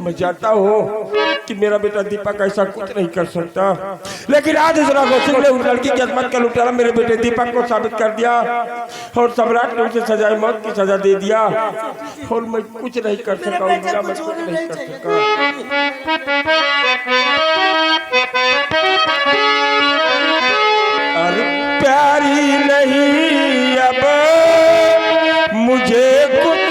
मैं जानता हूँ कि मेरा बेटा दीपक ऐसा कुछ नहीं कर सकता, लेकिन आज इस राघव सिंह ने उस लड़की की अजमत का लुटारा मेरे बेटे दीपक को साबित कर दिया और सम्राट ने उसे सजाए मौत की सजा दे दिया और मैं कुछ नहीं कर सका। मैं कुछ नहीं कर सका। अरे प्यारी नहीं अब मुझे कुछ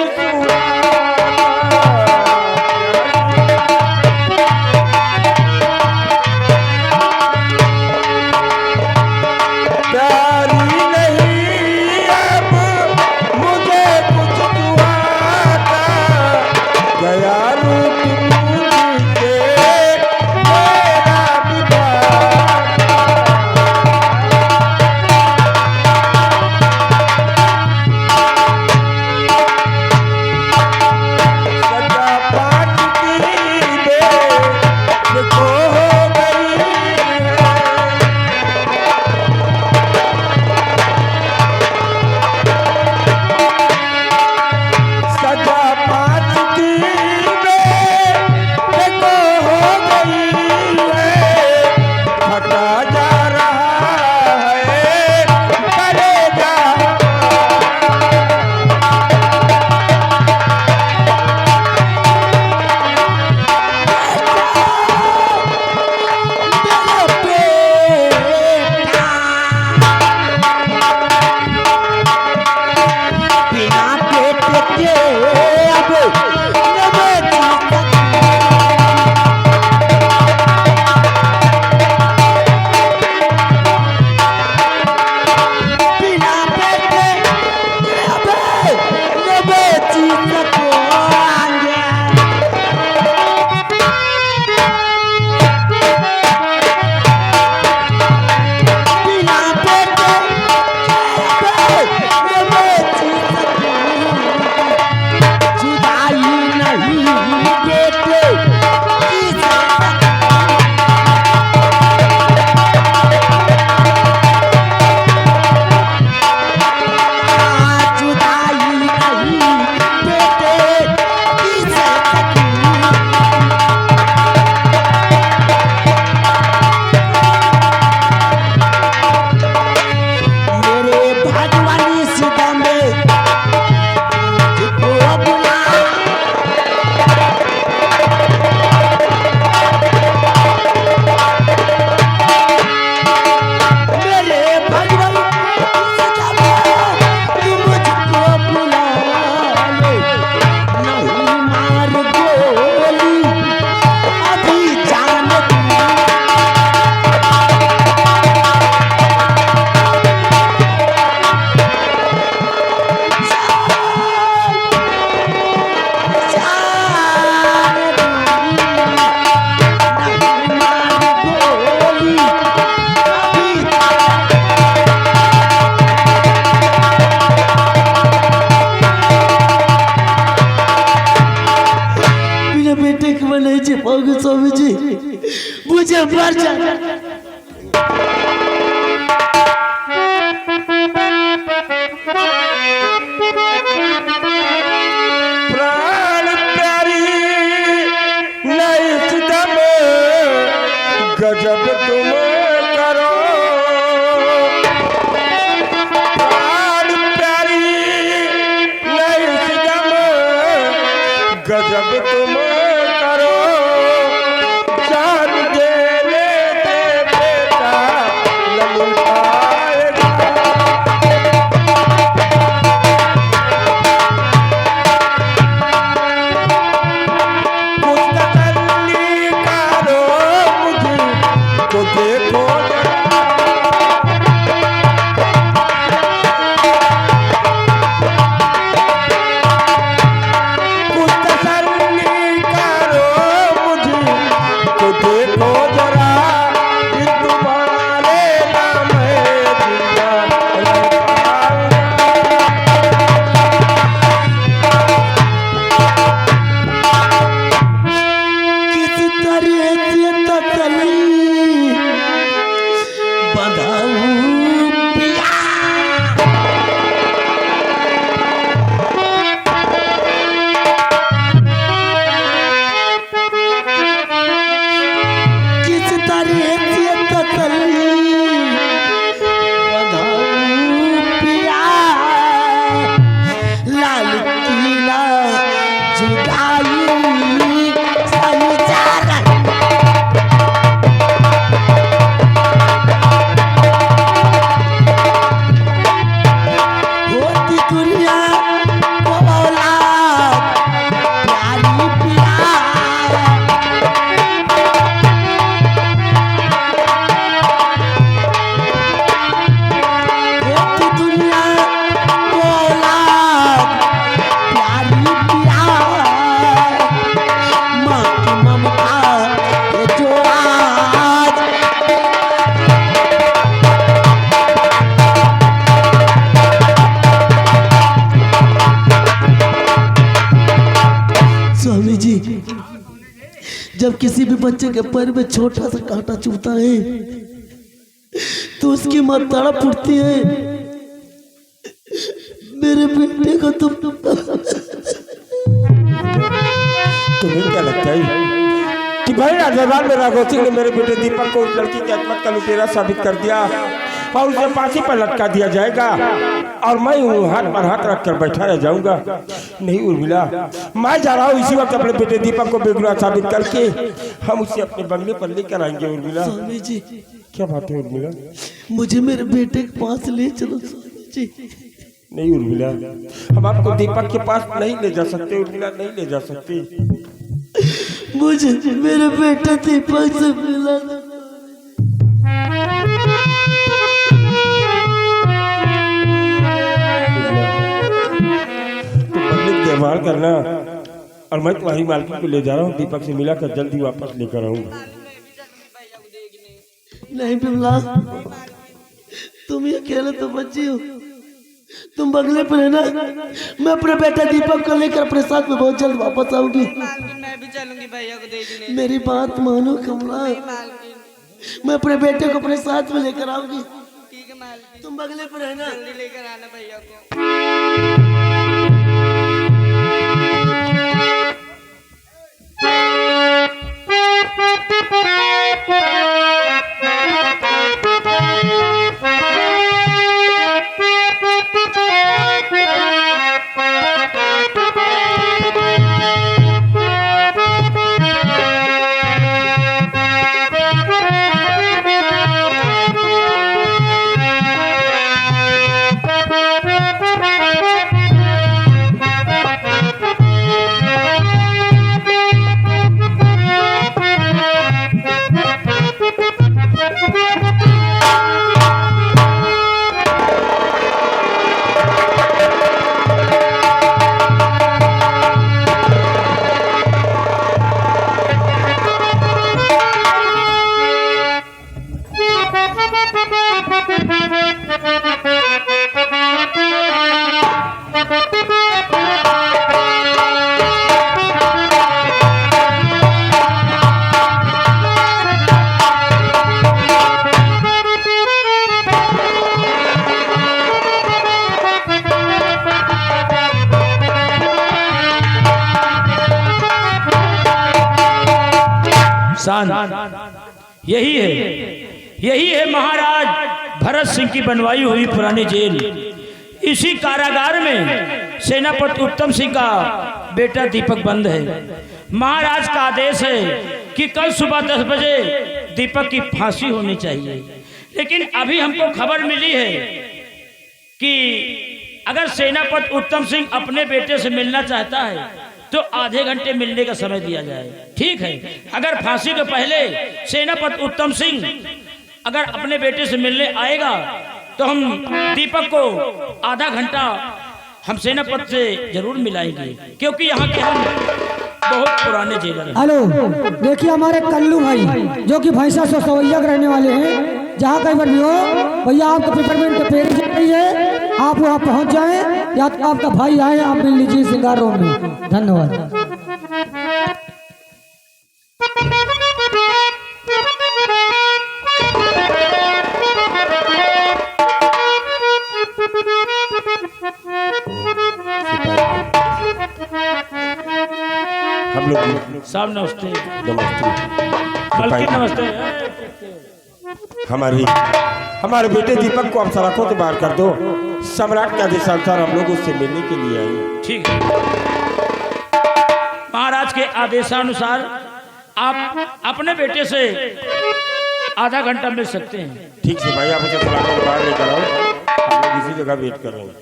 स्वामी जी मुझे मर जा। प्राण प्यारी नहीं सितम गजब तुम करो, प्राण प्यारी नहीं सितम गजब तुम करो, जान देने दे बेटा न मिल पाएगा। कुछ तसल्ली करो मुझे तो देखो जब किसी भी बच्चे के पैर में छोटा सा कांटा चुभता है तो उसकी मां तड़प उठती है। मेरे बेटे को तुम्हें क्या लगता है कि भाई राजभवन में राघव सिंह ने मेरे बेटे दीपक को उस लड़की की अजमत का लुटेरा साबित कर दिया और उसे फांसी पर लटका दिया जाएगा और मैं हाथ पर हाथ रख कर बैठा रह जाऊंगा? नहीं उर्मिला, मैं जा रहा हूँ इसी वक्त अपने बेटे दीपक को बेगुनाह साबित करके हम उसे अपने बंगले पर लेकर आएंगे। उर्मिला, स्वामी जी क्या बात है उर्मिला? मुझे मेरे बेटे के पास ले चलो स्वामी जी। नहीं उर्मिला, हम आपको दीपक के पास नहीं ले जा सकते। उर्मिला, नहीं ले जा सकते। मुझे मेरे बेटे दीपक से मिला। व्यवहार करना और मैं तुम्हारी मालकिन को ले जा रहा हूँ। दीपक से मिला कर जल्दी वापस लेकर आऊंगा। नहीं बिमला, तुम ही अकेले तो बच्ची हो, तुम बंगले पर है ना। मैं अपने बेटे दीपक को लेकर अपने साथ में बहुत जल्द वापस आऊंगी। मैं भी चलूंगी भैया को देखने। मेरी बात मानो कमला, मैं अपने बेटे को अपने साथ में लेकर आऊंगी। ठीक है मालकिन, तुम बंगले पर है ना। जल्दी लेकर आना भैया को। यही है महाराज भरत सिंह की बनवाई हुई पुरानी जेल। इसी कारागार में सेनापति उत्तम सिंह का बेटा दीपक बंद है। महाराज का आदेश है कि कल सुबह 10 बजे दीपक की फांसी होनी चाहिए। लेकिन अभी हमको खबर मिली है कि अगर सेनापति उत्तम सिंह अपने बेटे से मिलना चाहता है तो आधे घंटे मिलने का समय दिया जाए। ठीक है, अगर फांसी के पहले सेनापति उत्तम सिंह अगर अपने बेटे से मिलने आएगा तो हम दीपक को आधा घंटा हम सेनापति से जरूर मिलाएंगे, क्योंकि यहाँ के हम बहुत पुराने जेलर हैं। हेलो, देखिए हमारे कल्लू भाई जो कि भैंसा से सवैया के रहने वाले हैं, जहाँ कहीं पर भी हो भैया आपका पेपरमेंट का पेड़ चाहिए, आप वहाँ पहुँच जाएं या तो आपका भाई आए आप मिल लीजिए सिंगार रूम में। धन्यवाद। हम लोग साहब नमस्ते। नमस्ते। नमस्ते। हमारे बेटे दीपक को आप सड़कों से बाहर कर दो। सम्राट के आदेशानुसार हम लोग उससे मिलने के लिए आए। ठीक है, महाराज के आदेशानुसार आप अपने बेटे से आधा घंटा मिल सकते हैं। ठीक है भाई, आप उसे सड़कों से बाहर लेकर आओ। हम लोग इसी जगह वेट कर रहे हैं।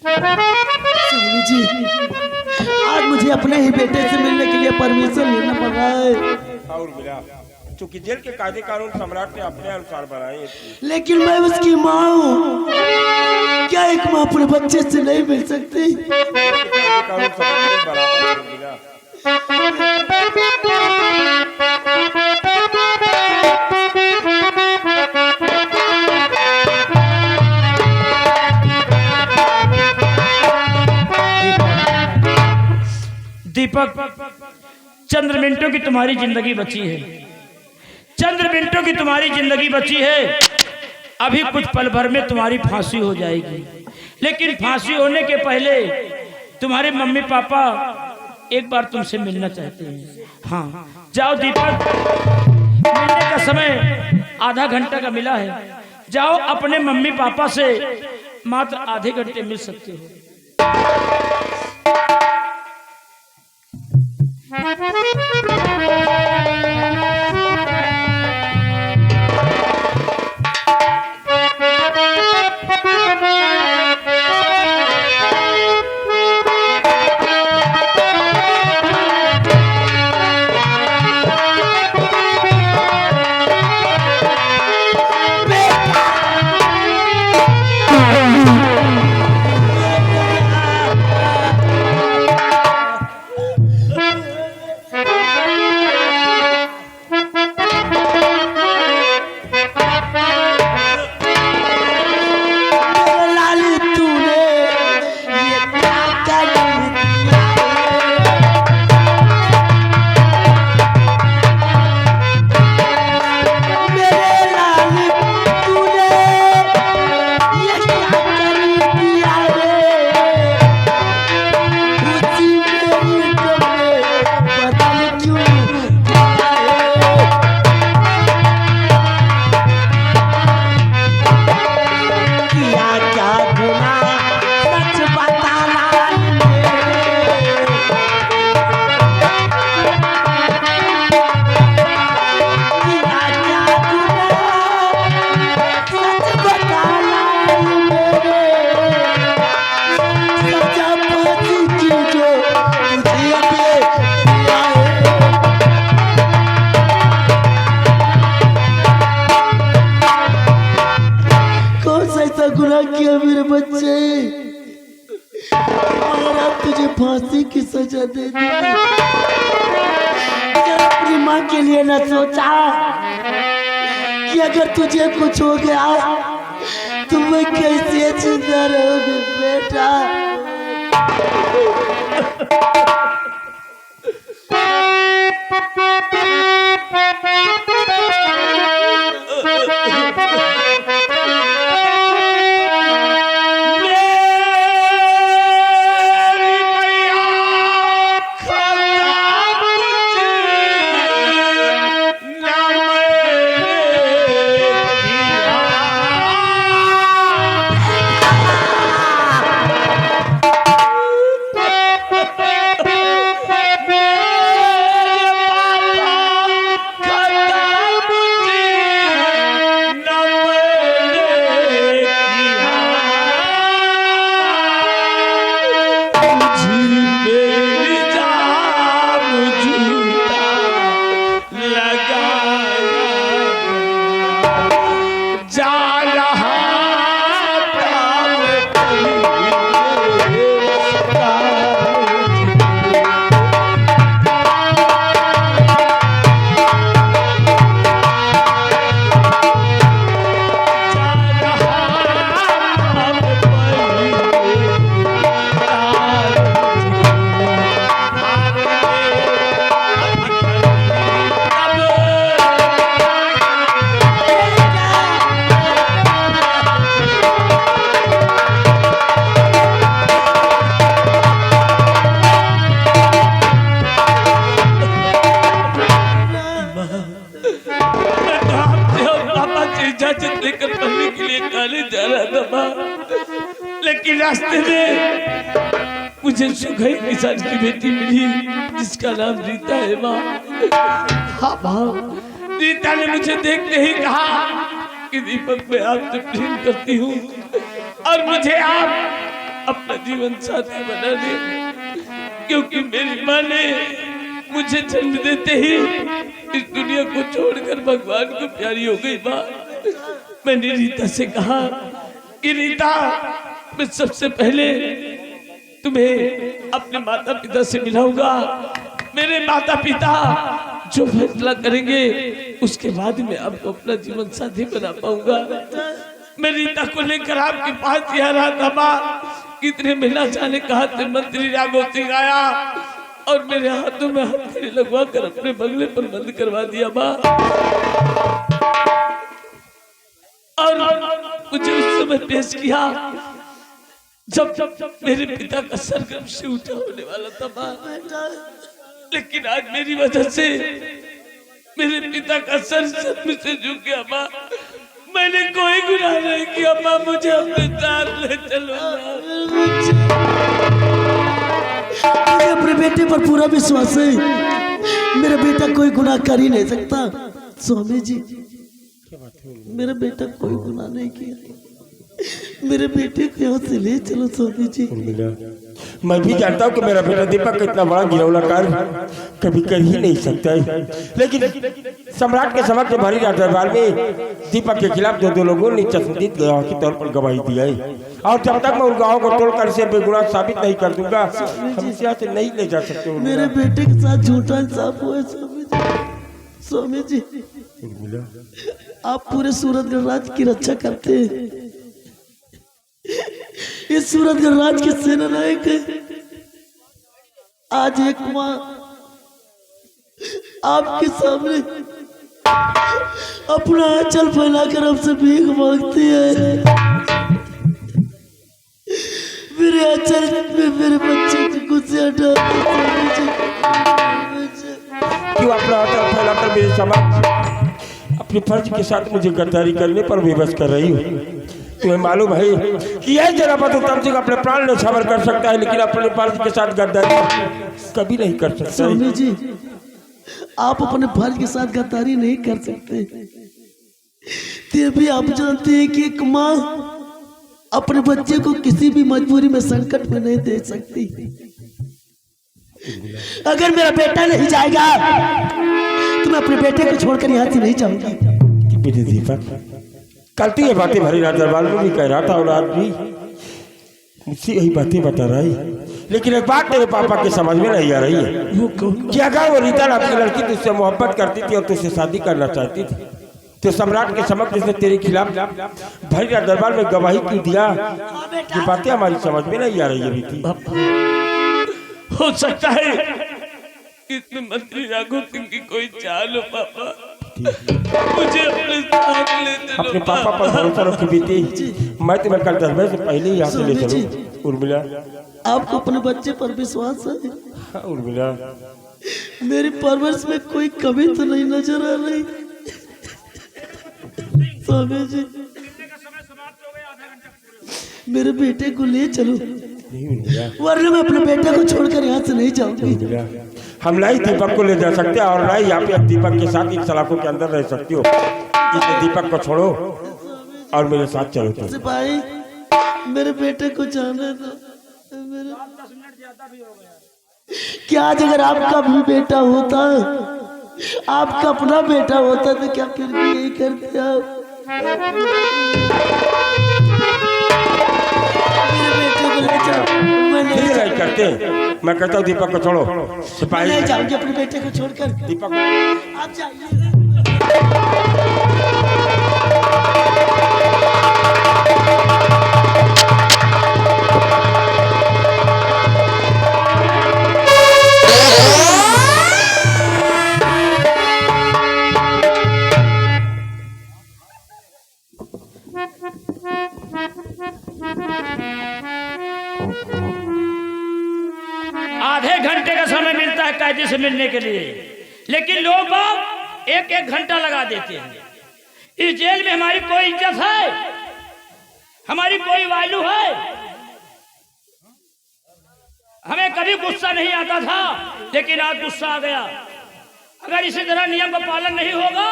स्वामी जी, आज मुझे अपने ही बेटे से मिलने के लिए परमिशन लेना पड़ रहा है। और मिला, चूंकि जेल के कायदे कानून सम्राट ने अपने अनुसार बनाए, लेकिन मैं उसकी माँ हूँ। क्या एक माँ अपने बच्चे से नहीं मिल सकती? कानून सम्राट ने बराबर मिला। दीपक चंद मिनटों की तुम्हारी जिंदगी बची है, चंद मिनटों की तुम्हारी जिंदगी बची है। अभी कुछ पल भर में तुम्हारी फांसी हो जाएगी, लेकिन फांसी होने के पहले तुम्हारे मम्मी पापा एक बार तुमसे मिलना चाहते हैं। हाँ जाओ दीपक, मिलने का समय आधा घंटा का मिला है, जाओ अपने मम्मी पापा से मात्र आधे घंटे मिल सकते हो। गुनाह किया मेरे बच्चे, और अब तुझे फांसी की सजा दे दी। क्या अपनी माँ के लिए न सोचा कि अगर तुझे कुछ हो गया तो मैं कैसे जिंदा रहोगे बेटा? लेकिन रास्ते में मुझे सुखई किसान की बेटी मिली जिसका नाम रीता है माँ। हाँ माँ, रीता ने मुझे देखते ही कहा कि दीपक मैं आपसे प्रेम करती हूँ और मुझे आप अपना जीवन साथी बना दे, क्योंकि मेरी माँ ने मुझे जन्म देते ही इस दुनिया को छोड़कर भगवान को प्यारी हो गई माँ। मैंने रीता से कहा कि रीता मैं सबसे पहले तुम्हें अपने माता पिता से मिलाऊंगा, मेरे माता पिता जो फैसला करेंगे उसके बाद मैं आपको अपना जीवन साथी बना पाऊंगा। मैं रीता को लेकर आपके पास आ रहा था माँ, कितने महीना जाने कहा मंत्री राघव सिंह आया और मेरे हाथों में हथकड़ी लगवा कर अपने बंगले पर बंद करवा दिया माँ। और मुझे उस समय पेश किया जब मेरे पिता का सरगम से उठा होने वाला था माँ। लेकिन आज मेरी वजह से मेरे पिता का सर से झुक गया माँ। मैंने कोई गुनाह नहीं किया माँ, मुझे अपने साथ ले चलो। मुझे अपने बेटे पर पूरा विश्वास है, मेरा बेटा कोई गुनाह कर ही नहीं सकता। स्वामी जी, मेरा बेटा कोई गुनाह नहीं किया, मेरे बेटे को यहाँ से ले चलो स्वामी जी। मैं भी जानता हूँ कि मेरा बेटा दीपक इतना बड़ा गिरौला कार्य कभी कर ही नहीं सकता है, लेकिन सम्राट के समक्ष भारी दरबार में दीपक के खिलाफ जो दो लोगों ने चश्मदीद गवाह के तौर पर गवाही दी है, और जब तक मैं उन गवाहों को तोड़कर इसे बेगुनाह साबित नहीं कर दूंगा हम इसे यहाँ से नहीं ले जा सकते। मेरे बेटे के साथ झूठा इंसाफ हुआ है स्वामी जी। आप पूरे सूरतगढ़ राज की रक्षा करते हैं, इस सूरतगढ़ राज के सेना नायक है। आज एक माँ आपके सामने अपना आंचल फैलाकर आपसे भीख मांगती है। मेरे आंचल में मेरे बच्चे की खुशी हटा क्यों अपना आंचल फैलाकर मेरे समक्ष अपने फर्ज के साथ मुझे गद्दारी करने पर विवश कर रही हो? तुम्हें मालूम है कि यह जनाबत उत्तम सिंह अपने प्राण न्यौछावर कर सकता है, लेकिन अपने फर्ज के साथ गद्दारी कभी नहीं कर सकता। स्वामी जी, आप अपने फर्ज के साथ गद्दारी नहीं कर सकते, ते भी आप जानते हैं कि एक माँ अपने बच्चे को किसी भी मजबूरी में संकट में नहीं दे सकती। अगर मेरा बेटा नहीं जाएगा तो मैं अपने बेटे को छोड़कर यहाँ से नहीं जाऊंगी। बेटे दीपक, कल तो ये बातें भरी रात दरबार में भी कह रहा था और आज भी मुझसे यही बातें बता रहा है, लेकिन एक बात तेरे पापा के समझ में नहीं आ रही है कि अगर वो रीता नाम की लड़की तुझसे मोहब्बत करती थी और तुझसे शादी करना चाहती थी तो सम्राट के समक्ष उसने तेरे खिलाफ भरी रात दरबार में गवाही क्यों दिया? ये बातें हमारी समझ में नहीं आ रही है बेटी। हो सकता है इसमें मंत्री राघव सिंह की कोई चाल हो पापा, मुझे अपने साथ ले चलो। अपने पापा पर भरोसा रखो बेटी, मैं तुम्हें कल 10 बजे से पहले ही यहाँ से ले चलूँ। उर्मिला, आपको अपने बच्चे पर विश्वास है? हाँ उर्मिला, मेरी परवरिश में कोई कमी तो नहीं नजर आ रही। स्वामी जी, मेरे बेटे को ले चलो, वरना मैं अपने बेटे को छोड़कर यहाँ से नहीं जाऊंगी। हम लाई दीपक को ले जा सकते हैं और लाई यहाँ पे दीपक के साथ इन सलाखों के अंदर रह सकती हो। इसे दीपक को छोड़ो और मेरे साथ चलो। सिपाही, मेरे बेटे को जाने दो। क्या आज अगर आपका भी बेटा होता, आपका अपना बेटा होता तो क्या फिर भी यही करते आप? मेरे बेटे को ले जाओ। मैं नहीं करते, मैं कहता हूँ दीपक को छोड़ो। सिपाही, ले जाऊंगी अपने बेटे को छोड़कर। दीपक, आप जाइए। आधे घंटे का समय मिलता है कैदी से मिलने के लिए, लेकिन लोग बाग एक एक घंटा लगा देते हैं। इस जेल में हमारी कोई इज्जत है, हमारी कोई वैल्यू है? हमें कभी गुस्सा नहीं आता था, लेकिन आज गुस्सा आ गया। अगर इसी तरह नियम का पालन नहीं होगा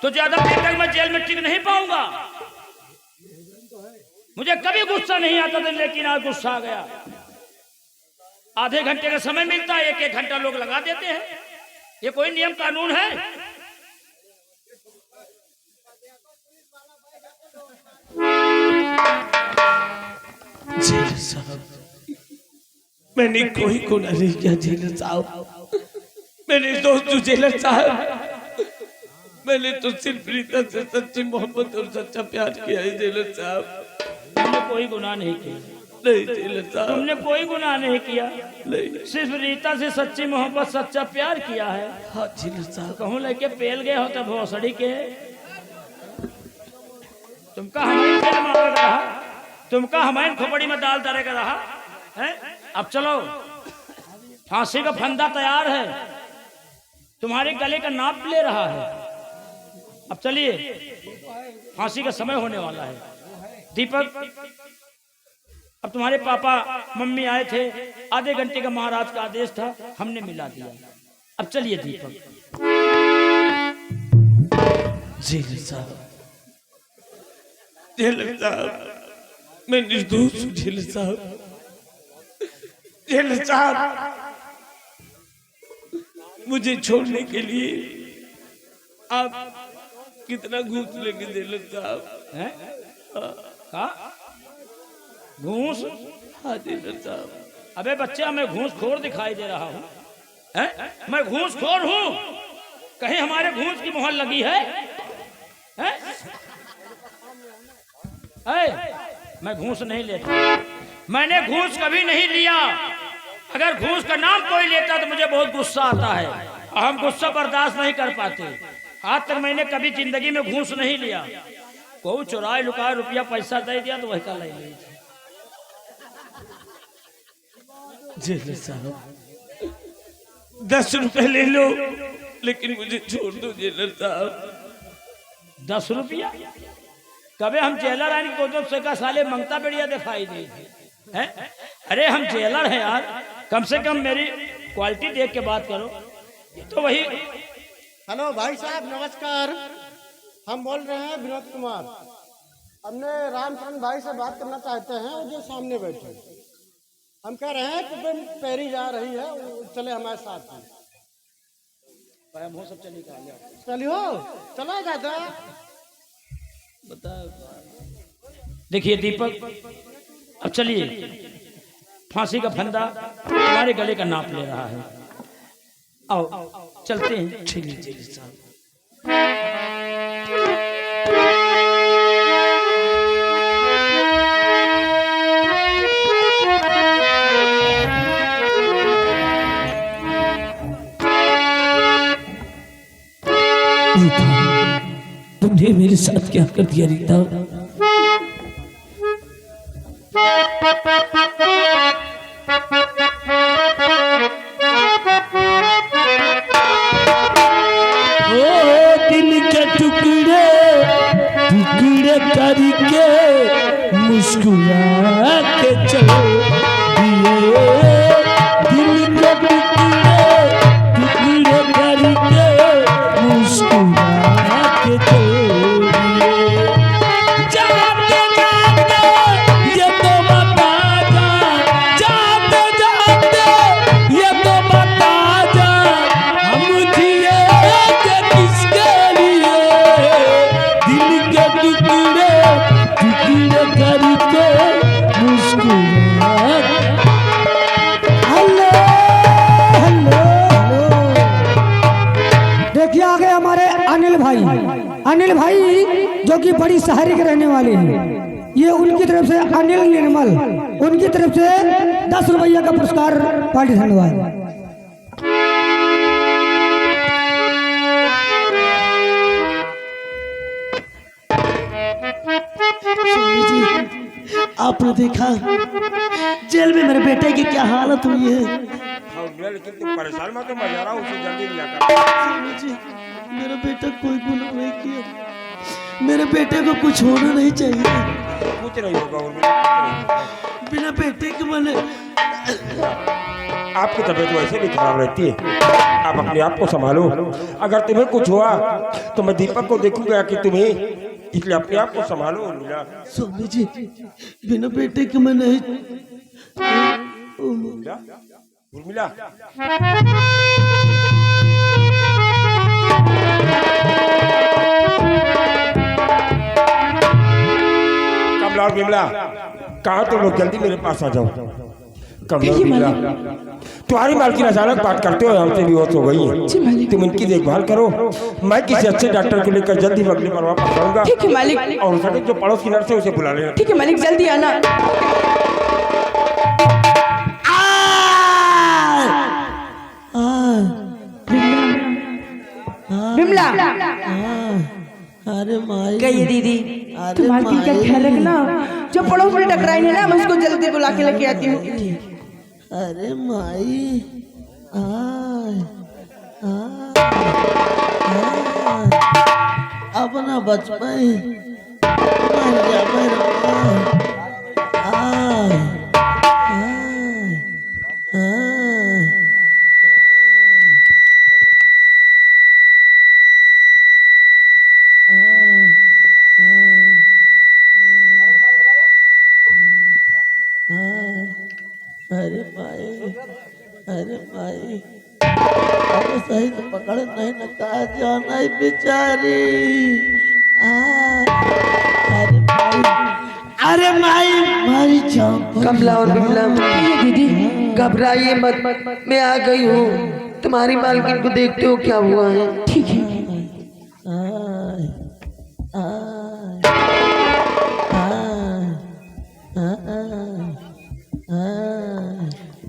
तो ज्यादा देर तक मैं जेल में टिक नहीं पाऊंगा। मुझे कभी गुस्सा नहीं आता था, लेकिन आज गुस्सा आ गया। आधे घंटे का समय मिलता है, एक एक घंटा लोग लगा देते हैं। ये कोई नियम कानून है? जेलर साहब, मैंने कोई गुनाह नहीं किया जेलर साहब। मैंने दोस्त जेलर साहब, मैंने तो सिर्फ रीता से सच्ची मोहब्बत और सच्चा प्यार किया है जेलर साहब। मैंने कोई गुनाह नहीं किया। नहीं जेलर साहब, तुमने कोई गुनाह नहीं किया, नहीं। सिर्फ रीता से सच्ची मोहब्बत सच्चा प्यार किया है। हाँ जेलर साहब, कहूँ लेके पेल गए हो तो भोसड़ी के तुमका हमारी पेल मारेगा रहा, तुमका हमारी खोपड़ी में दाल डालेगा रहा है। अब चलो, फांसी का फंदा तैयार है, तुम्हारे गले का नाप ले रहा है। अब चलिए, फांसी का समय होने वाला है। दीपक, अब तुम्हारे पापा मम्मी आए थे, आधे घंटे का महाराज का आदेश था, हमने मिला दिया। अब चलिए दीपक। जेलर साहब, जेलर साहब, मैं निर्दोष हूँ जेलर साहब। जेलर साहब, मुझे छोड़ने के लिए आप कितना घूस लेंगे जेलर साहब? हैं? का घूस? हाँ जेलर साहब। अबे बच्चा, मैं घूसखोर दिखाई दे रहा हूँ? हैं? मैं घूसखोर हूँ? कहीं हमारे घूस की मोहर लगी है? हैं? मैं घूस नहीं लेता, मैंने घूस कभी नहीं लिया। अगर घूस का नाम कोई लेता तो मुझे बहुत गुस्सा आता है, और हम गुस्सा बर्दाश्त नहीं कर पाते। आज तक मैंने कभी जिंदगी में घूस नहीं लिया। कोई चुराए लुकाए रुपया पैसा दे दिया तो वही का ले ली। जेलर साहब, 10 रुपए ले लो, लेकिन मुझे छोड़ दो जेलर साहब। 10 रुपया? कभी हम जेलर आने को तो का साले मंगता बढ़िया दिखाई दी है? अरे हम जेलर हैं यार, कम से कम मेरी क्वालिटी देख के बात करो। ये तो वही। हेलो भाई साहब, नमस्कार। हम बोल रहे हैं विनोद कुमार। हमने रामचंद्र भाई से बात करना चाहते हैं, वो जो सामने बैठे। हम कह रहे हैं कि पैरी जा रही है, वो चले हमारे साथ में। सब चली चलियो, चला जाता। देखिए दीपक, अब चलिए, फांसी का फंदा तुम्हारे गले का नाप ले रहा है। आओ चलते हैं। चलिए जेलर साहब। तुमने मेरे साथ क्या कर दिया रीता? दिल के टुकड़े टुकड़े करके मुस्कुरा के चलो दिए। दिल के टुकड़े टुकड़े करके मुस्कुरा के चलो दिए। जाते जाते ये तो बता जा, जाते जाते ये तो बता जा, हम जिए किसके लिए? दिल के टुकड़े टुकड़े करके मुस्कुरा। Hello hello hello. देखिए आगे हमारे अनिल भाई, अनिल भाई जो कि बड़ी शहरी के रहने वाले हैं। ये उनकी तरफ से अनिल निर्मल, उनकी तरफ से 10 रुपया का पुरस्कार पार्टी धन्यवाद। स्वामी जी, आपने देखा जेल में मेरे बेटे की क्या हालत हुई है? लेकिन तुम परेशान मत हो, मैं जा रहा हूँ, उसे जल्दी लिया कर। स्वामी जी, मेरा बेटा कोई गुनाह नहीं किया, मेरे बेटे को कुछ होना नहीं चाहिए। कुछ नहीं होगा उर्मिला, बिना बेटे के मैंने आपकी तबीयत वैसे भी खराब रहती है, आप अपने आप को संभालो। अगर तुम्हें कुछ हुआ तो मैं दीपक को देखूंगा कि तुम्हें, इसलिए अपने आप को संभालो उर्मिला। स्वामी जी, बिना बेटे के मैं नहीं। उर्मिला, उर्मिला, कमला और विमला, कहाँ तुम लोग? जल्दी मेरे पास आ जाओ। कमला और विमला, तुम्हारी मालकिन अचानक बात करते हो हमसे बेहोश हो गई है, तुम इनकी देखभाल करो। मैं किसी अच्छे डॉक्टर को लेकर जल्दी बगली पर वापस आऊंगा। ठीक है मालिक। और हो सके जो पड़ोस की नर्स है उसे बुला लेना। ठीक है मालिक, जल्दी आना। बिमला अरे माई कहिए दीदी अरे तुम मालकिन का ख्याल रखना, जो पड़ोस में टकराई है ना मैं उसको जल्दी बुला के लेके आती हूँ। अरे माई अपना बचपन मर जा अरे माई अरे माई अब सही तो पकड़ नहीं न कहा जाना बेचारी अरे माई मारी चाप कमला और बिमला दीदी घबराइए मत, मैं आ गई हूँ। तुम्हारी मालकिन को देखते हो क्या हुआ है। ठीक है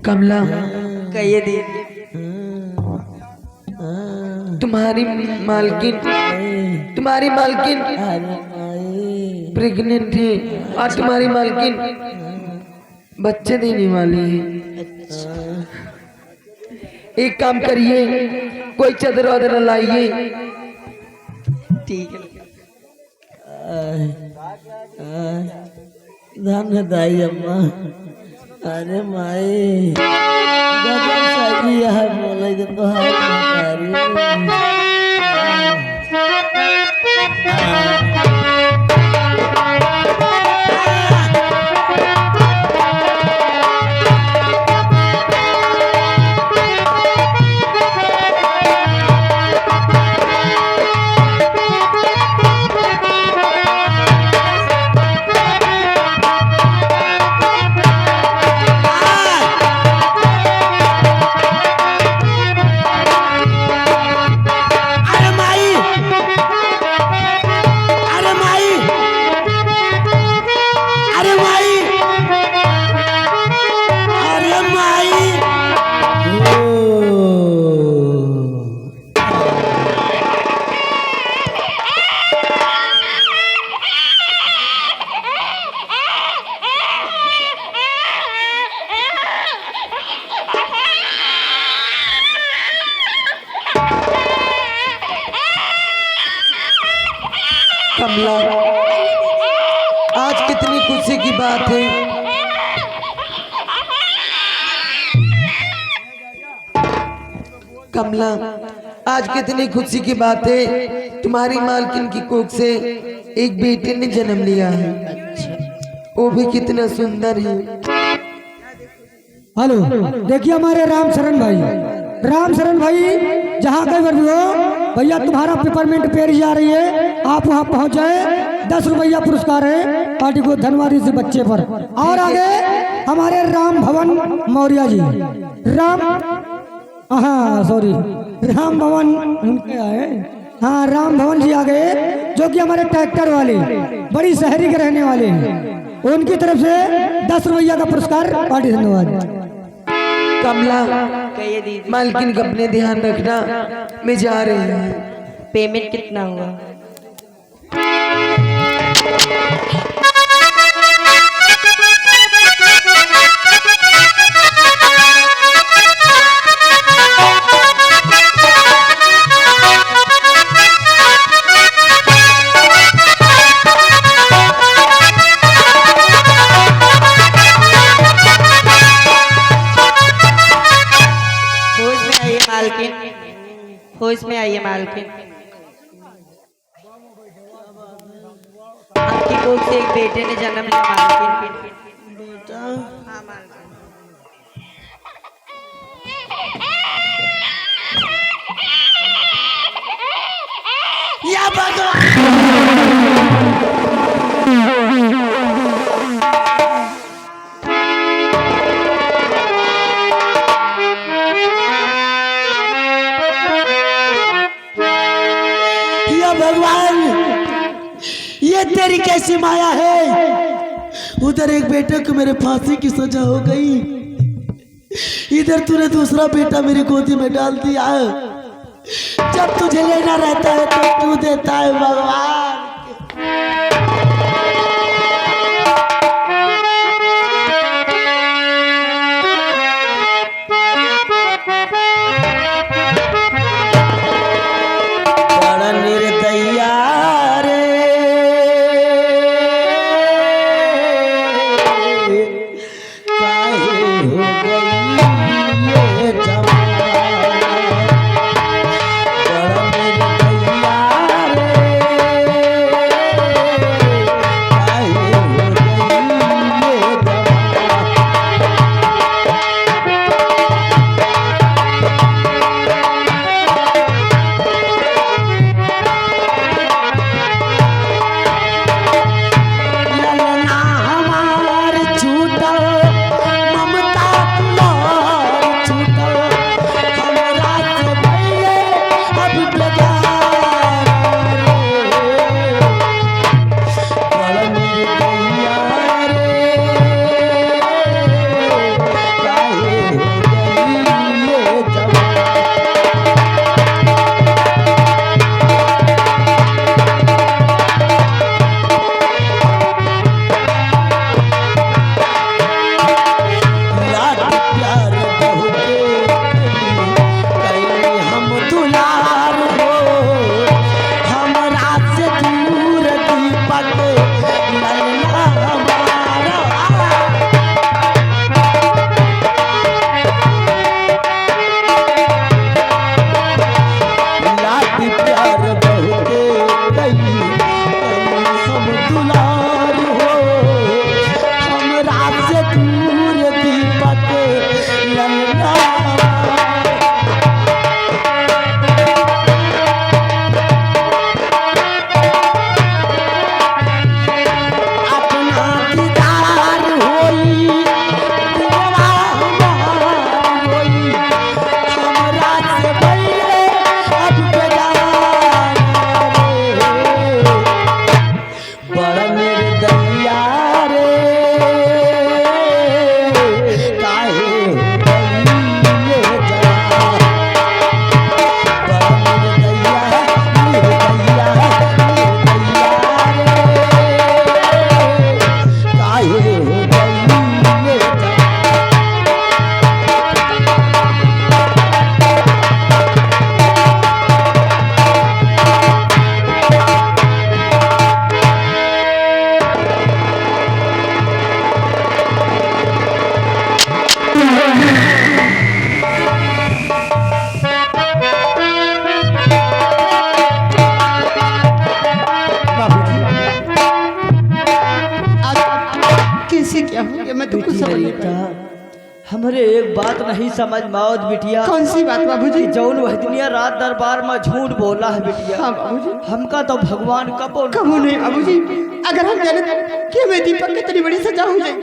कमला कहिए दीदी तुम्हारी मालकिन प्रेग्नेंट है और तुम्हारी मालकिन बच्चे देने वाली है। एक काम करिए, कोई चादर वादर लाइए। ठीक है धन दाई अम्मा अरे माई गजब साजी है बोले तो कमला आज कितनी खुशी की बात है। कमला आज कितनी खुशी की बात है, तुम्हारी मालकिन की कोख से एक बेटे ने जन्म लिया है, वो भी कितना सुंदर है। हेलो देखिए हमारे राम शरण भाई जहाँ कहीं पर भी हो भैया तुम्हारा पेपरमेंट पेरी जा रही है, आप वहाँ पहुँच जाए। 10 रुपया पुरस्कार है पार्टी को धनवारी से बच्चे पर। और आगे हमारे राम भवन मौर्य जी राम भवन उनके आए, हाँ राम भवन जी आ गए जो कि हमारे ट्रैक्टर वाले बड़ी शहरी के रहने वाले हैं, उनकी तरफ से 10 रुपया का पुरस्कार पार्टी। धन्यवाद। कमला कहिए दीदी मालकिन का अपने ध्यान रखना, मैं जा रही हूँ। पेमेंट कितना हुआ? होश में आइए मालकिन, आपकी कोख से एक बेटे ने जन्म लिया मालकिन। बेटा हाँ मालकिन। या भगवान भगवान ये तेरी कैसी माया है, उधर एक बेटे को मेरे फांसी की सजा हो गई, इधर तूने दूसरा बेटा मेरी गोदी में डाल दिया। जब तुझे लेना रहता है तो तू देता है भगवान। बड़ा निर्दया रे, काहे हो गई ये जमाना। बड़ा निर्दया रे, काहे हो गई ये जमाना। ललना हमार छूटल, ममता तुलार छूटल, हमरा से भइले अब बेगार रे। बड़ा निर्दया रे, काहे हो गई ये जमाना। लाड प्यार बहुते कैली हम दुलार हो, हमरा से दूर दीपक ललना हमारा। लाड प्यार बहुते कैली हम दुलार हो, हमरा से दूर दीपक ललना हमारा। अपना दीदार होई, दिलवा हमार होई, हमरा से भइले अब बेगार रे। बड़ा निर्दया रे, काहे हो गई ये जमाना। बड़ा निर्दया, निर्दया, निर्दया रे, काहे हो गई ये जमाना। कैसे क्या हो गया, मैं तो कुछ समझ नहीं पाया। हमरे एक बात नहीं समझ में आवत बिटिया। कौन सी बात बाबूजी? जौन वह दुनिया रात दरबार में झूठ बोला है बिटिया। हाँ बाबूजी। हमका तो भगवान कबो कबू नहीं बाबूजी। अगर हम जाने कि हमें दीपक की इतनी बड़ी सजा हो जाए,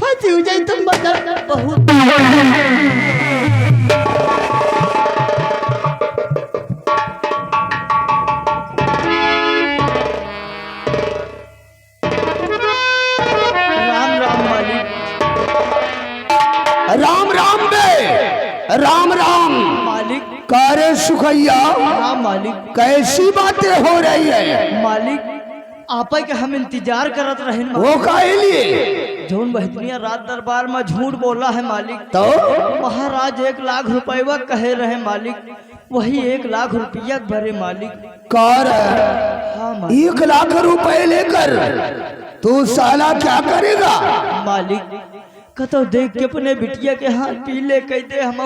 फांसी हो जाए, तुम बता। बहुत राम राम मालिक। राम राम बे, राम राम। मालिक। कारे सुखैया, हाँ मालिक। कैसी बातें हो रही है? मालिक आपा के हम इंतजार करत रहे वो काहे लिए? जौन वह दुनिया रात दरबार में झूठ बोला है मालिक। तो महाराज 1 लाख रुपया कहे रहे मालिक, वही 1 लाख रुपया भरे मालिक। कार हाँ मालिक। 1 लाख रुपए लेकर तू साला क्या करेगा? मालिक कतो देख के अपने बिटिया के हाथ पी ले कहते हम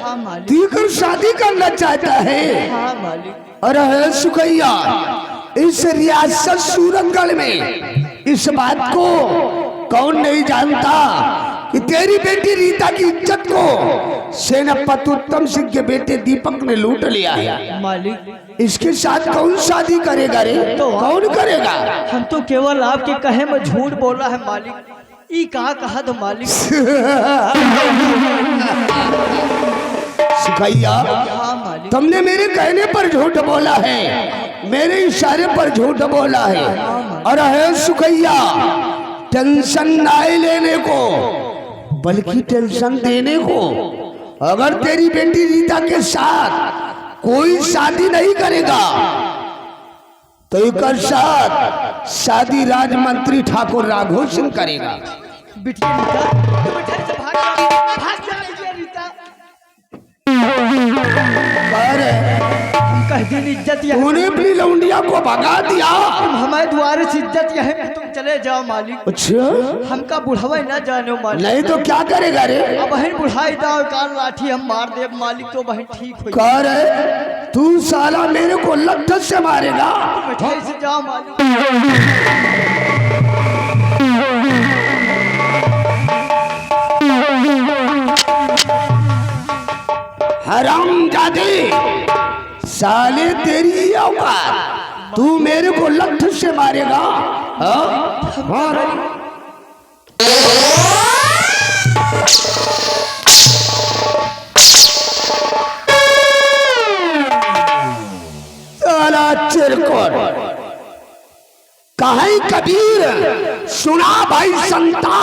हाँ मालिक। दीकर शादी करना चाहता है? हाँ मालिक। अरे सुखैया, इस रियासत सूरतगढ़ में इस बात को कौन नहीं जानता कि तेरी बेटी रीता की इज्जत को सेनापति उत्तम सिंह के बेटे दीपक ने लूट लिया है। मालिक इसके साथ कौन शादी करेगा रे? तो कौन करेगा? हम तो केवल आपके कहे में झूठ बोला है मालिक। ई कहा तो मालिक। सुखैया, मालिक। तुमने मेरे कहने पर झूठ बोला है, मेरे इशारे पर झूठ बोला है। और है सुखैया टेंशन ना लेने को बल्कि टेंशन देने को। अगर तेरी बेटी रीता के साथ कोई शादी नहीं करेगा तो एक साथ शादी राजमंत्री ठाकुर राघव सिंह करेगा। बिटिया रीता, तू मिठाई से भाग जा नहीं रीता। कह दिन इज्जत यह तूने अपनी लौंडिया को भगा दिया। हमारे द्वारे से इज्जत यह है, तुम चले जाओ मालिक। अच्छा हमका बुढ़ावा न जानो मालिक। नहीं तो क्या करेगा रे? अब बहन बुढ़ाई दाव कान लाठी हम मार दे मालिक तो बहन ठीक हो। कह रहे तू साला मेरे को लट्ठ से मारेगा। मिठाई से जाओ मालिक। हरामजादे साले तेरी औकात, तू मेरे को लट्ठ से मारेगा? साला चिरकुट कहीं कबीर सुना भाई संता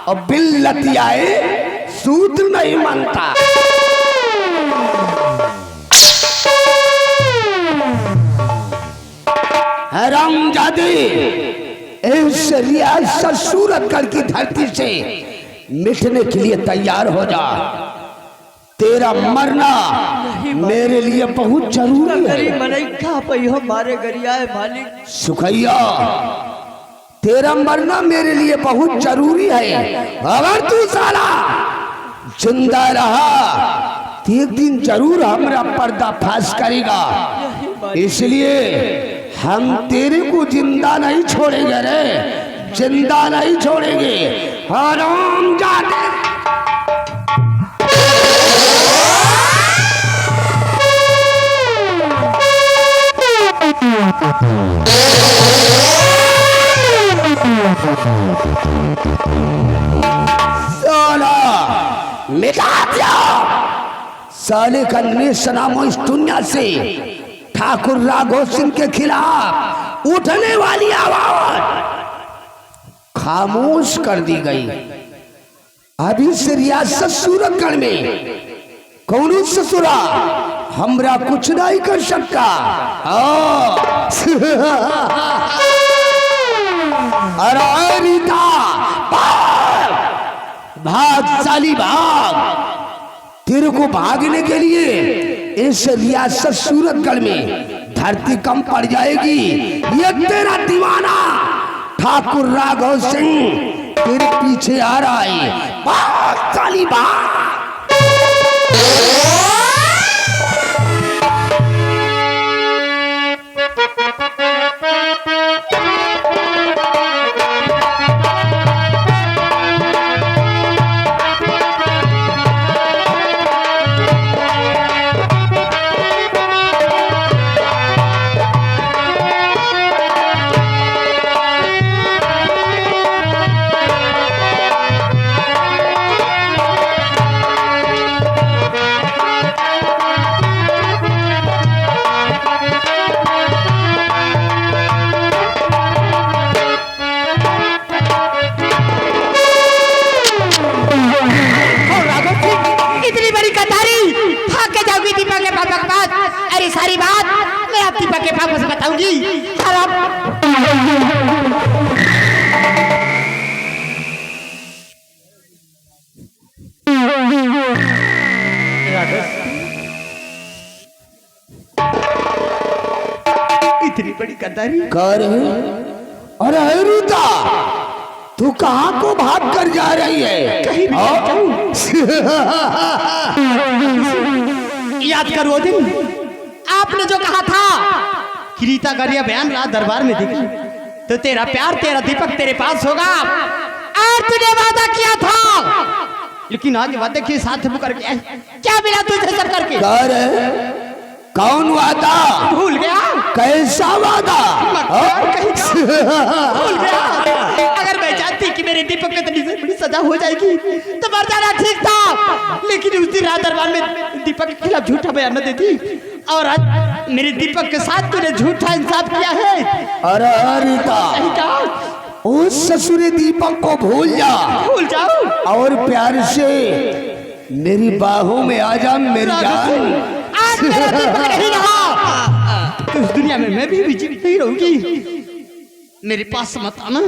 और बिल्लतियाए सूत्र नहीं मानता। हरामजादे इस रियासत सूरतगढ़ की धरती से मिटने के लिए तैयार हो जा। तेरा मरना मेरे लिए बहुत जरूरी है। मनैका पहियो मारे गरिया है मालिक। सुखैया तेरा मरना मेरे लिए बहुत जरूरी है। अगर तू साला जिंदा रहा तो एक दिन जरूर हमारा पर्दाफाश करेगा। इसलिए हम तेरे को जिंदा नहीं छोड़ेंगे रे, जिंदा नहीं छोड़ेंगे। हरामजादे साला मिटा दिया। साले का नेशनामो इस दुनिया से ठाकुर राघव सिंह के खिलाफ उठने वाली आवाज खामोश कर दी गई। अभी से रियासत सूरतगढ़ में कौन ससुरा हमरा कुछ नहीं कर सकता। अरे रीता भाग साली भाग। तेरे को भागने के लिए इस रियासत सूरतगढ़ में धरती कम पड़ जाएगी। ये तेरा दीवाना ठाकुर राघव सिंह तेरे पीछे आ रहा है। भाग साली भाग। सारी बात मैं आप दीपक के पापा से बताऊंगी। इतनी बड़ी गद्दारी कर। अरे रीता तू कहाँ को भाग कर जा रही है? कहीं भी याद कर वो दिन आपने जो कहा था कि रीता गरिया बयान रात दरबार में दिखी तो तेरा प्यार तेरा दीपक तेरे पास होगा। और तूने वादा किया था, लेकिन आज वादे के साथ मुकर गया। क्या मिला तुझे सब करके? कर कौन वादा? भूल गया? कैसा वादा? भूल गया? अगर मैं जानती कि मेरे दीपक को इतनी बड़ी सजा हो जाएगी तो मर जाना ठीक था, लेकिन उस दिन रात दरबार में दीपक के खिलाफ झूठा बयान न देती और आज मेरे दीपक के साथ तूने झूठा इंसाफ किया है। अरे रीता, उस ससुर दीपक को भूल जाओ और प्यार से मेरी बाहों में आ जा मेरी जान। आज मेरा दीपक नहीं रहा तो इस दुनिया में मैं भी जीवित नहीं रहूंगी। मेरे पास मत आना,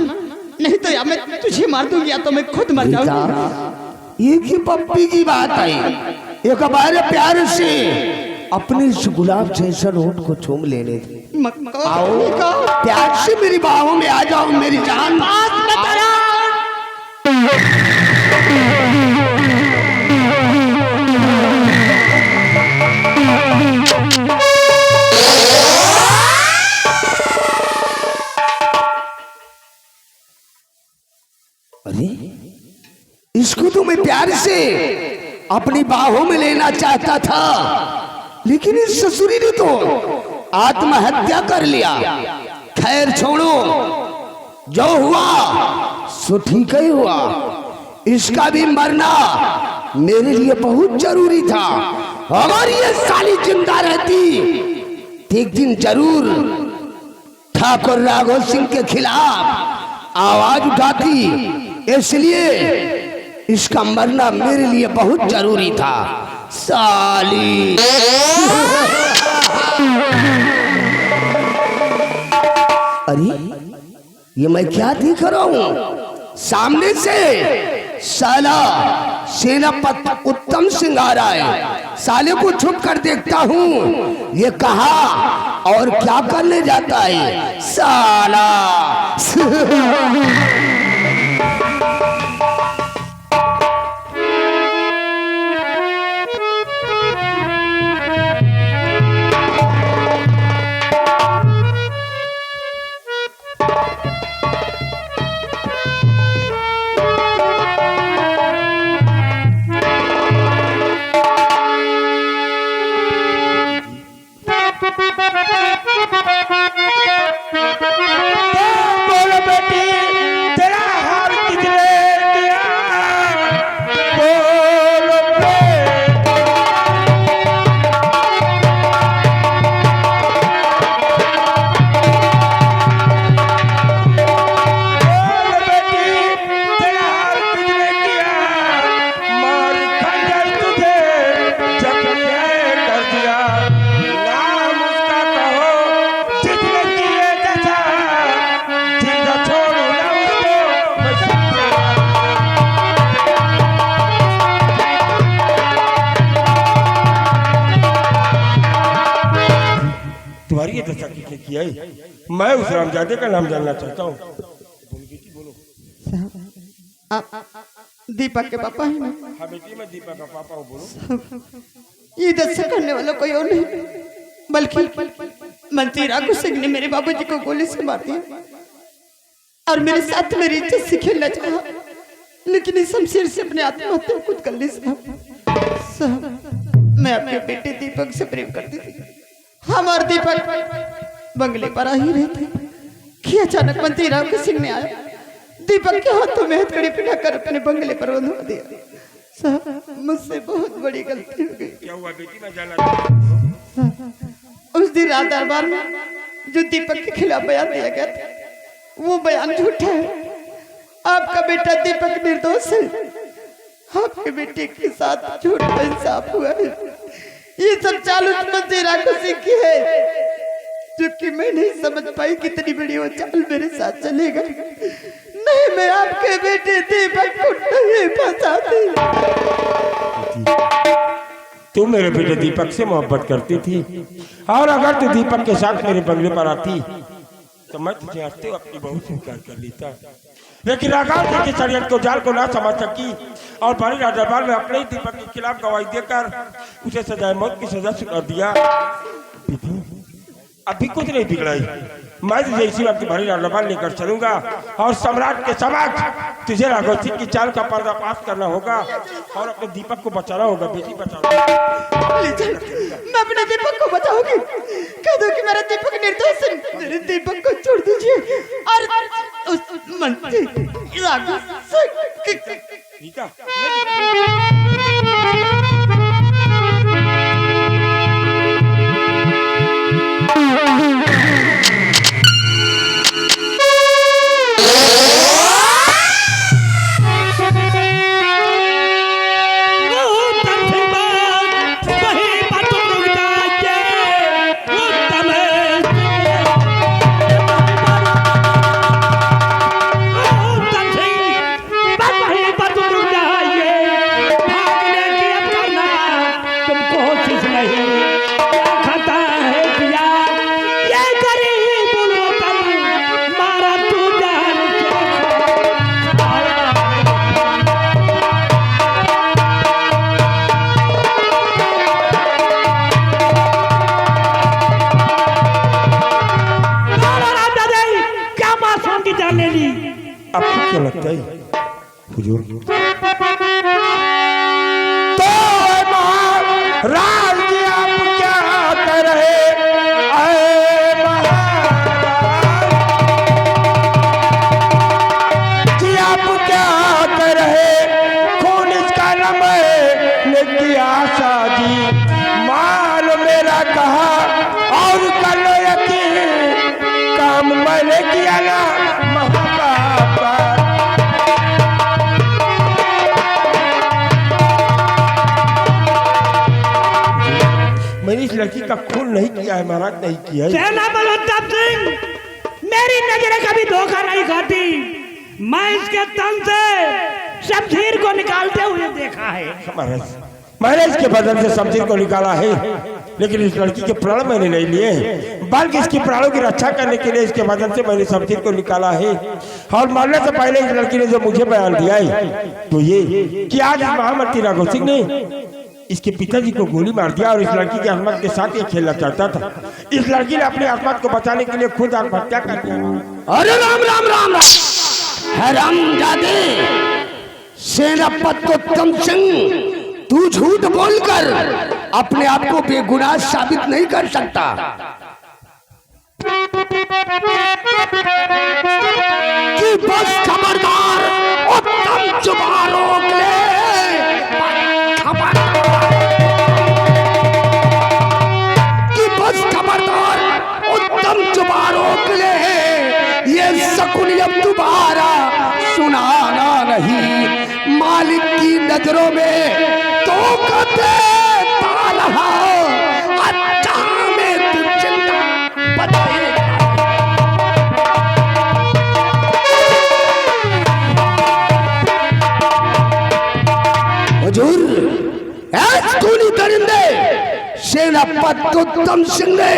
नहीं तो या मैं तुझे मार दूंगी या तो मैं खुद मर जाऊंगी। ये की पप्पी की बात है, एक बार प्यार से अपने इस गुलाब जैसा होठ को चूम लेने दे। आओ प्यार से मेरी बाहों में आ जाओ मेरी जान। अरे इसको तो मैं प्यार से अपनी बाहों में लेना चाहता था, लेकिन इस ससुरी ने तो आत्महत्या कर लिया। खैर छोड़ो, जो हुआ सो ठीक ही हुआ। इसका भी मरना मेरे लिए बहुत जरूरी था। अगर ये साली जिंदा रहती तो एक दिन जरूर ठाकुर राघव सिंह के खिलाफ आवाज उठाती, इसलिए इसका मरना मेरे लिए बहुत जरूरी था। साली अरे ये मैं क्या देख रहा हूँ? सामने से साला सेनापति उत्तम सिंह आ रहा है। साले को छुप कर देखता हूँ ये कहा और क्या करने जाता है साला। बोलो बेटी तेरा हाल किसने किया, बोलो बेटी तेरा हाल किसने किया, मारी खंजर तुझे जख्म कर दिया। नाम उसका कहो जिसने किए जैसा, जिंदा छोड़ू ना उसको तुम्हारी ये दशा किसने किया है? मैं उस रामजादे का नाम जानना चाहता हूँ। दीपक के पापा है ना? हाँ बेटी मैं दीपक का पापा हूँ। बोलो। ये दशा करने वाला कोई और नहीं बल्कि मंत्री राघव सिंह ने मेरे बाबूजी को गोली से मार दिया और मेरे साथ मेरी इज्जत से खेलना चाहा, लेकिन इस शमशीर से अपने आत्महत्या खुद कर ली। साहब मैं अपने बेटे दीपक से प्रेम करती थी। हम और दीपक बंगले पर आ ही रहे थे कि अचानक मंत्री राघव सिंह ने आया, दीपक के हाथों में हथकड़ी पहनाकर अपने बंगले पर बंधवा दिया। साहब मुझसे बहुत बड़ी गलती हो गई। क्या हुआ बेटी मैं जानना चाहता हूँ। उस दिन रात दरबार में जो दीपक के खिलाफ बयान दिया गया था वो बयान झूठा है। आपका बेटा दीपक निर्दोष है। आपके बेटे के साथ झूठा इंसाफ हुआ है। ये सब चाल उस मंत्री राघव सिंह की है जो कि मैं नहीं समझ पाई कितनी बड़ी वो चाल मेरे साथ चलेगा। नहीं मैं आपके बेटे दीपक को नहीं फंसाती। तू मेरे बेटे दीपक से मोहब्बत करती थी और अगर तू दीपक के साथ मेरे बंगले पर आती तो मैं तुझे हंसते हुए अपनी बहू स्वीकार कर लेता, लेकिन राघव सिंह के षड्यंत्र को जाल को ना समझ सकी और बड़ी दरबार में अपने ही दीपक के खिलाफ गवाही देकर उसे सजाए मौत की सजा सुना दिया। अभी कुछ नहीं बिगड़ाई। मैं तुझे इसी वक्त भरी दरबार लेकर चलूंगा और सम्राट के समक्ष तुझे राघव सिंह की चाल का पर्दाफाश करना होगा और अपने दीपक को बचाना होगा। बेटी बचाना। मैं अपने दीपक को बचाऊंगी। कह दो कि मेरा दीपक निर्दोष है। मेरे दीपक को छोड़ दीजिए और उस मंत्री राघव रीता आपको क्या लगता है हुजूर? तो महाराज जी आप क्या कर रहे? जी आप क्या कर रहे? खून इसका नम ने किया शादी, माल मेरा कहा और कर लो यकीन, काम मैंने किया ना मैंने इस लड़की का खून नहीं किया है महाराज, नहीं किया है। सेनापति उत्तम सिंह, मेरी नजरें कभी धोखा नहीं खाती। मैं इसके तन से शमशीर को निकालते हुए देखा है। महाराज मैंने इसके बदन से शमशीर को निकाला है, लेकिन इस लड़की के प्राण मैंने नहीं लिए हैं, बल्कि इसकी प्राणों की रक्षा करने के लिए इसके बदन से मैंने शमशीर को निकाला है। और मरने से पहले इस लड़की ने जो मुझे बयान दिया है तो ये कि आज महामंत्री राघव सिंह ने इसके पिताजी को गोली मार दिया और इस लड़की की असमत के साथ ये खेलना चाहता था। इस लड़की ने अपनी असमत को बचाने के लिए खुद आत्महत्या कर दिया। अरे राम राम राम राम हरामजादे सेनापति उत्तम सिंह, तू झूठ बोलकर अपने आप को बेगुनाह साबित नहीं कर सकता। कि बस खबरदार, उत्तम जुबान रोक ले। खबरदार, उत्तम जुबान रोक ले। ये शकुन अब दोबारा सुनाना नहीं। मालिक की नजरों में तो कते तालहा, अच्छा में तू चिंता बचेगा। हुजूर, खूनी दरिंदे सेनापति उत्तम सिंह ने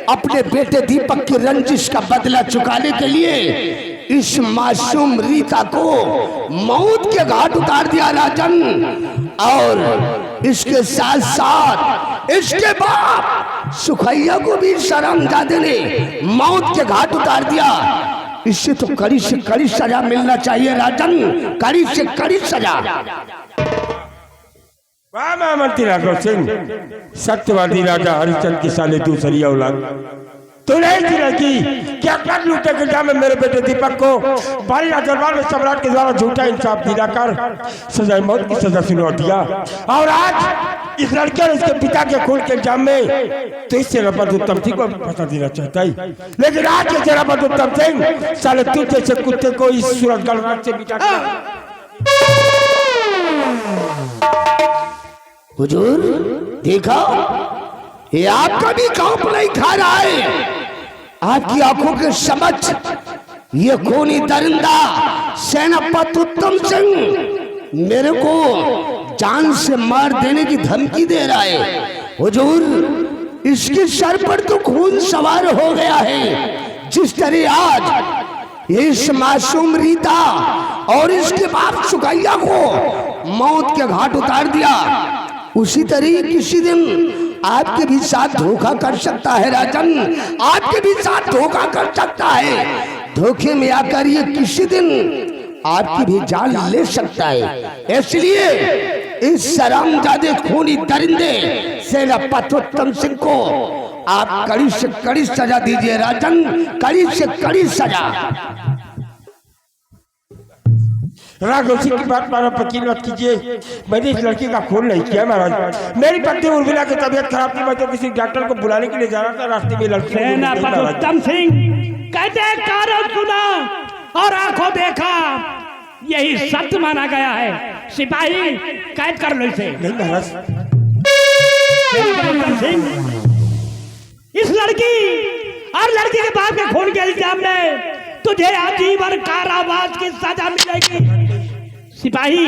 अपने बेटे दीपक की रंजिश का बदला चुकाने के लिए इस मासूम रीता को मौत के घाट उतार दिया राजन, और इसके साथ साथ इसके बाप सुखैया को भी शर्मजादे ने मौत के घाट उतार दिया। इससे तो कड़ी से कड़ी सजा मिलना चाहिए राजन, कड़ी से कड़ी सजा। वाह महामंत्री राघव सिंह, सत्यवादी राजा हरिश्चंद्र की साले दूसरी औलाद तो नहीं थी लड़की। क्या कर लूटे के जाम में मेरे बेटे दीपक को बारी दरबार में सम्राट के द्वारा झूठा इंसाफ दिलाकर सजाए मौत की सजा सुना दिया, और आज इस लड़के और इसके पिता के खून के इल्जाम में तो इस सेनापति उत्तम सिंह को फंसा देना चाहता है। लेकिन आज के सेनापति उत्तम सिंह साले तू जैसे कुत्ते को इस सूरत गढ़ से बिठा दिया। हुजूर देखा, ये आपका भी कांप नहीं खा रहा है। आपकी आंखों के समझ ये खूनी दरिंदा सेनापति उत्तम सिंह मेरे को जान से मार देने की धमकी दे रहा है। हुजूर, इसके सर पर तो खून सवार हो गया है। जिस तरह आज इस मासूम रीता और इसके बाप सुखैया को मौत के घाट उतार दिया, उसी तरह किसी दिन आपके भी साथ धोखा कर सकता है राजन, आपके भी साथ धोखा कर सकता है। धोखे में आकर ये किसी दिन आपकी भी जान ले सकता है। इसलिए इस शरामजादे खूनी दरिंदे सेनापति उत्तम सिंह को आप कड़ी से कड़ी सजा दीजिए राजन, कड़ी से कड़ी सजा। राघव सिंह की बात मारा, वकील मत कीजिए। मैंने इस लड़की का खून नहीं किया महाराज। मेरी पत्नी उर्मिला की तबीयत खराब थी, मैं तो किसी डॉक्टर को बुलाने के लिए जा रहा था, रास्ते में लड़की सेनापति उत्तम सिंह कहते कारों सुना और आंखों देखा, यही सत्य माना गया है। सिपाही कैद कर लो इसे। नहीं महाराज। उत्तम सिंह, इस लड़की और लड़की के बाप के खून के इल्जाम में तुझे आजीवन कारावास की सजा मिलेगी। सिपाही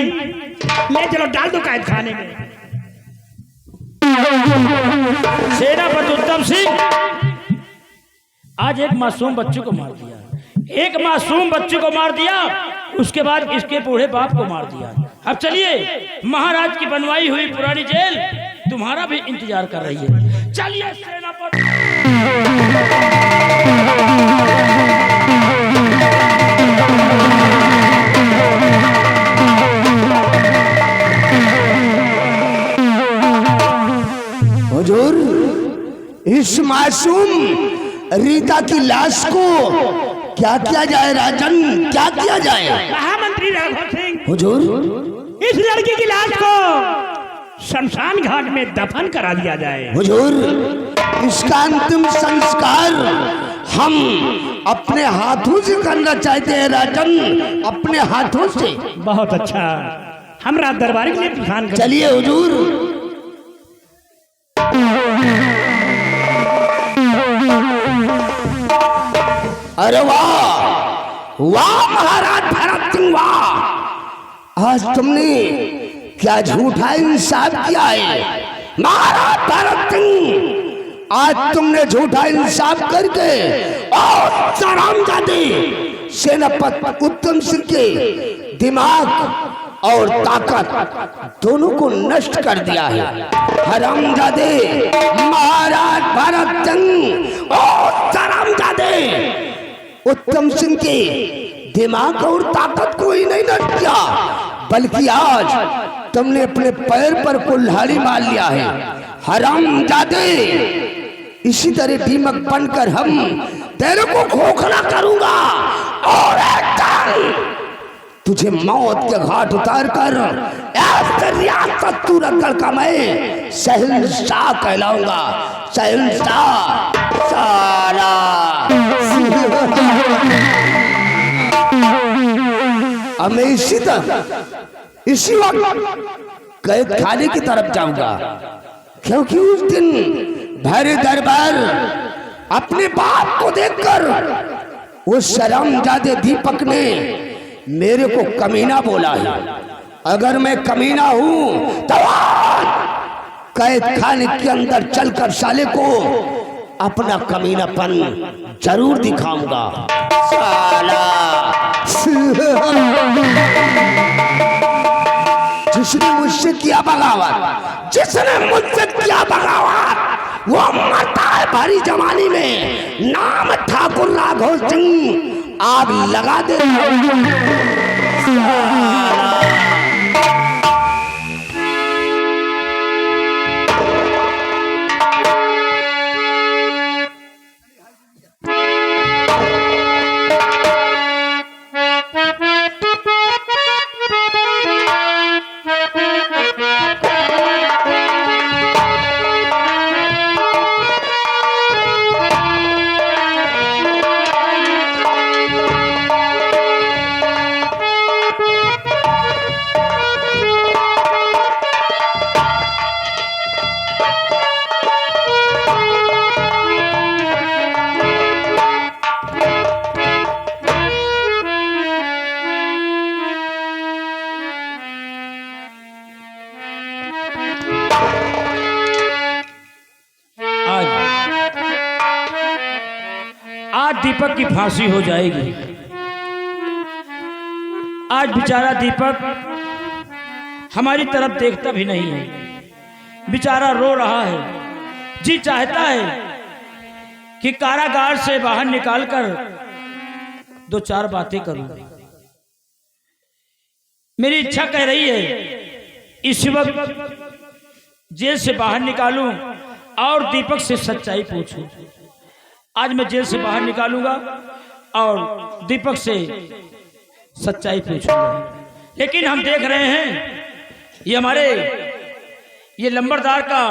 ले चलो, डाल दो कैद खाने में। सेनापति उत्तम सिंह आज एक मासूम बच्चों को मार दिया, एक मासूम बच्चे को मार दिया, उसके बाद इसके बूढ़े बाप को मार दिया। अब चलिए, महाराज की बनवाई हुई पुरानी जेल तुम्हारा भी इंतजार कर रही है। चलिए सेनापति। हुजूर, इस मासूम रीता की लाश को क्या किया जाए राजन, क्या किया जाए? महामंत्री राघव सिंह, हुजूर, इस लड़की की लाश को शमशान घाट में दफन करा दिया जाए। हुजूर, इसका अंतिम संस्कार हम अपने हाथों से करना चाहते हैं राजन, अपने हाथों से। बहुत अच्छा, हमरा दरबार के लिए प्रधान करें। चलिए हुजूर। अरे वाह वाह महाराज भरत सिंह, वाह! आज तुमने क्या झूठा इंसाफ किया है महाराज भरत सिंह। आज तुमने झूठा इंसाफ करके और हरामजादे सेनापति उत्तम सिंह के दिमाग और ताकत दोनों को नष्ट कर दिया है। हरामजादे महाराज भरत सिंह और हरामजादे उत्तम सिंह के दिमाग और ताकत को ही नहीं नष्ट किया, बल्कि आज तुमने अपने पैर पर कुल्हाड़ी मार लिया है। हरामजादे, इसी तरह दीमक बनकर हम तेरे को खोखला करूंगा और एक दिन तुझे मौत के घाट उतार कर रियासत तुरंत का मैं शहंशाह कहलाऊंगा। शहंशाह साला। अब मैं इसी वक्त कैद खाने की तरफ जाऊंगा, क्योंकि उस दिन भरे दरबार अपने बाप को देखकर उस शर्मजादे दीपक ने मेरे को कमीना बोला है। अगर मैं कमीना हूं तो कैद खाने के अंदर चलकर साले को अपना कमीनापन जरूर दिखाऊंगा। साला जिसने मुझसे किया बगावत, जिसने मुझसे किया बगावत, वो मरता है भरी जवानी में। नाम ठाकुर राघव सिंह, आग लगा दे। आज दीपक की फांसी हो जाएगी। आज बेचारा दीपक हमारी तरफ देखता भी नहीं है, बेचारा रो रहा है। जी चाहता है कि कारागार से बाहर निकालकर दो चार बातें करूं। मेरी इच्छा कह रही है इस वक्त जेल से बाहर निकालूं और दीपक से सच्चाई पूछूं। आज मैं जेल से बाहर निकालूंगा और दीपक से सच्चाई पूछूंगा। लेकिन हम देख रहे हैं ये हमारे ये लंबरदार का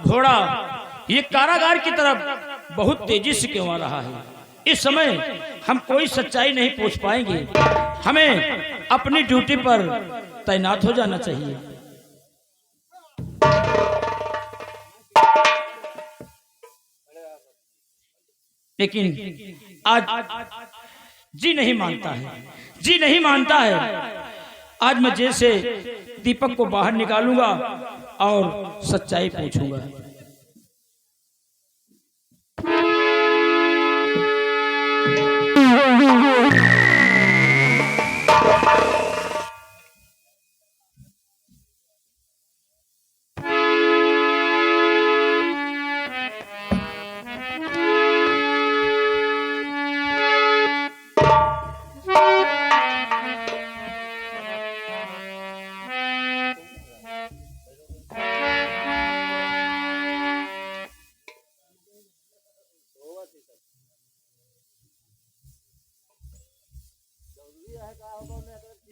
घोड़ा ये कारागार की तरफ बहुत तेजी से क्यों आ रहा है। इस समय हम कोई सच्चाई नहीं पूछ पाएंगे, हमें अपनी ड्यूटी पर तैनात हो जाना चाहिए। लेकिन आज जी नहीं मानता है, जी नहीं मानता है। आज मैं जेल से दीपक को बाहर निकालूंगा और सच्चाई पूछूंगा।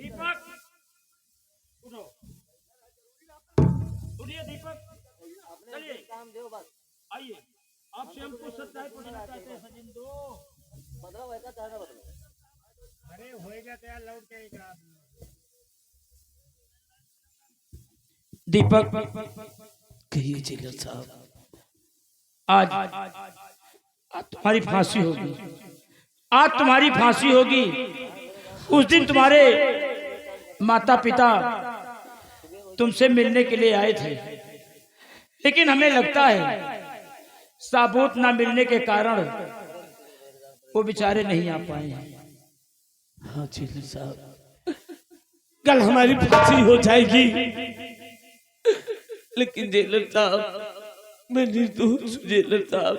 दीपक उठो, उठिए दीपक, चलिए आइए, आपसे हमको सच्चाई पूछना चाहते हैं। सजिन दो बदलाव ऐसा चाहे ना बदलो, अरे होएगा क्या लौट जाएगा। दीपक कहिए जेलर साहब, आज तुम्हारी फांसी होगी, आज तुम्हारी फांसी होगी। उस दिन तुम्हारे माता पिता तुमसे मिलने के लिए आए थे, लेकिन हमें लगता है साबूत ना मिलने के कारण वो बेचारे नहीं आ पाए हैं। हाँ जेलर साहब, कल हमारी फांसी हो जाएगी, लेकिन जेलर साहब मैं निर्दोष हूँ। जेलर साहब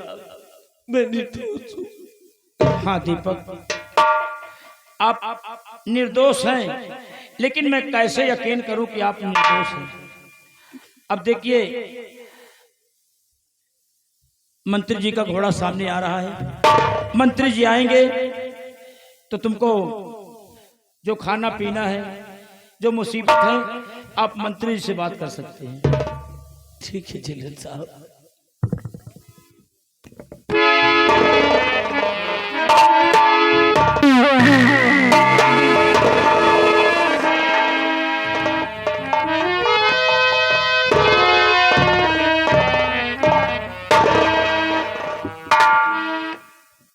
मैं निर्दोष हूँ। हाँ दीपक, आप निर्दोष हैं, लेकिन मैं कैसे यकीन करूं कि आप निर्दोष हैं। अब देखिए मंत्री जी का घोड़ा सामने आ रहा है, मंत्री जी आएंगे तो तुमको जो खाना पीना है, जो मुसीबत है, आप मंत्री जी से बात कर सकते हैं। ठीक है जेलर साहब।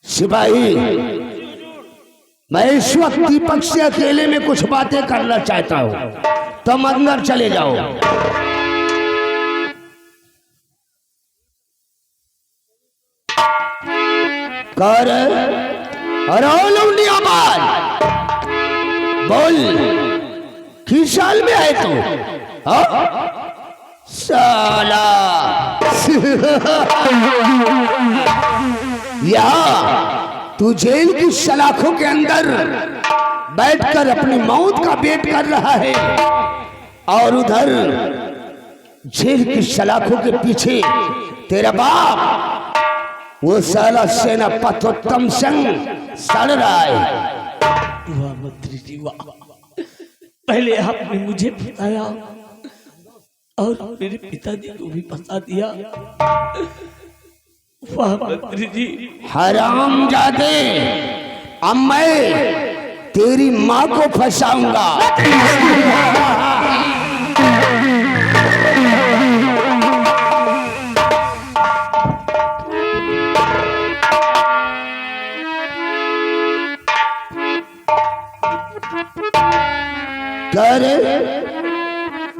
सिपाही, मैं इस वक्त दीपक से अकेले में कुछ बातें करना चाहता हूँ, तुम अंदर चले जाओ। कर आवाज बोल, किस साल में आए तू? साला यहाँ तू जेल की सलाखों के अंदर बैठकर अपनी मौत का वेट कर रहा है, और उधर जेल की सलाखों के पीछे तेरा बाप वो साला सेनापतोत्तम सिंह सड़ रहा है। वाह मंत्री जी वाह, पहले आपने मुझे बताया और मेरे पिताजी को भी बता दिया। वाह मंत्री जी। हरामजादे, अब मैं तेरी माँ को फंसाऊंगा।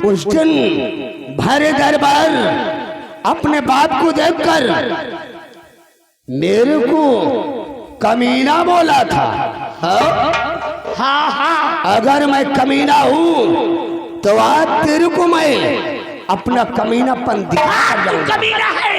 उस दिन भरे दरबार अपने बाप को देखकर मेरे को कमीना बोला था। हाँ, अगर मैं कमीना हूँ तो आज तेरे को मैं अपना कमीनापन दिखा जाऊंगा। कमीना है।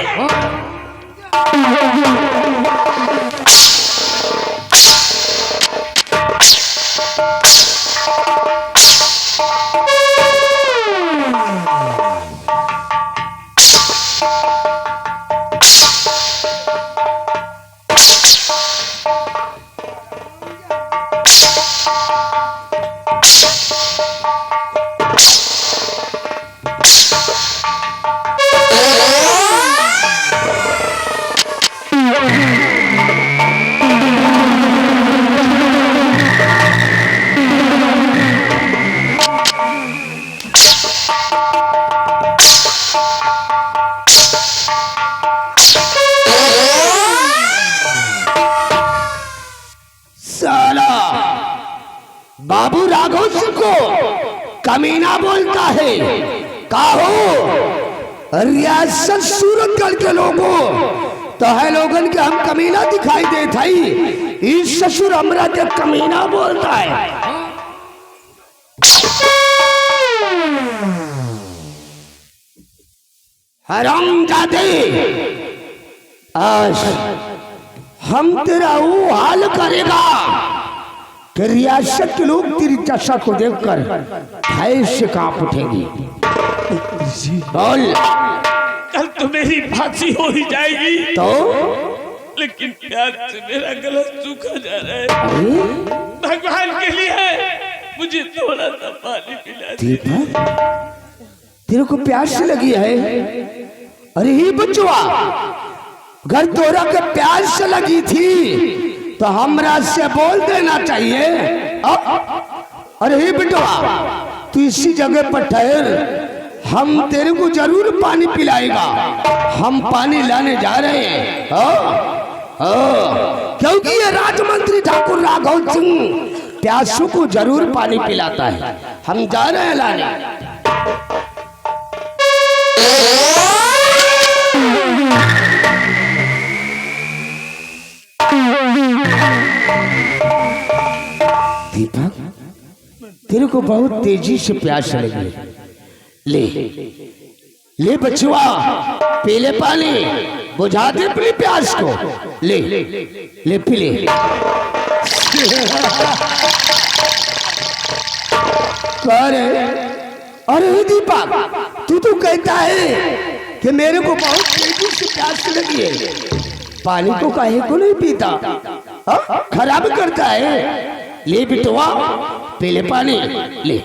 राघव सिंह को कमीना बोलता है। काहो रियासत सूरतगढ़ के लोगों तो है लोगन के हम कमीना दिखाई देता ही, इस ससुर हमरा के कमीना बोलता है। हरामजादे, आज हम तेरा वो हाल करेगा कि रियासत के लोग तेरी दशा को देखकर भय से कांप उठेंगे। बोल। कल तो मेरी फांसी हो ही जाएगी, तो लेकिन प्यार से मेरा गला सूखा जा रहा है। भगवान के लिए मुझे थोड़ा सा पानी पिला दीपक। तेरे को प्यास से लगी है? अरे ही बचवा, अगर तोरा के प्यास से लगी थी तो हमरा से बोल देना चाहिए। अरे ही बेटवा, तू इसी जगह पर ठहर, हम तेरे को जरूर पानी पिलाएगा। हम पानी लाने जा रहे हैं। क्योंकि ये राजमंत्री ठाकुर राघव सिंह प्यासों को जरूर पानी पिलाता है। हम जा रहे हैं लाने। दीपक, तेरे को बहुत तेजी से प्यास लगी। ले ले बचवा, पीले पानी, बुझा दे अपनी प्यास को। ले ले पी ले। अरे दीपक, तू तो कहता है कि मेरे को बहुत तेजी से प्यास लगी है, पानी को काहे को नहीं पीता? खराब करता है। ले बिटवा, पीले पानी ले।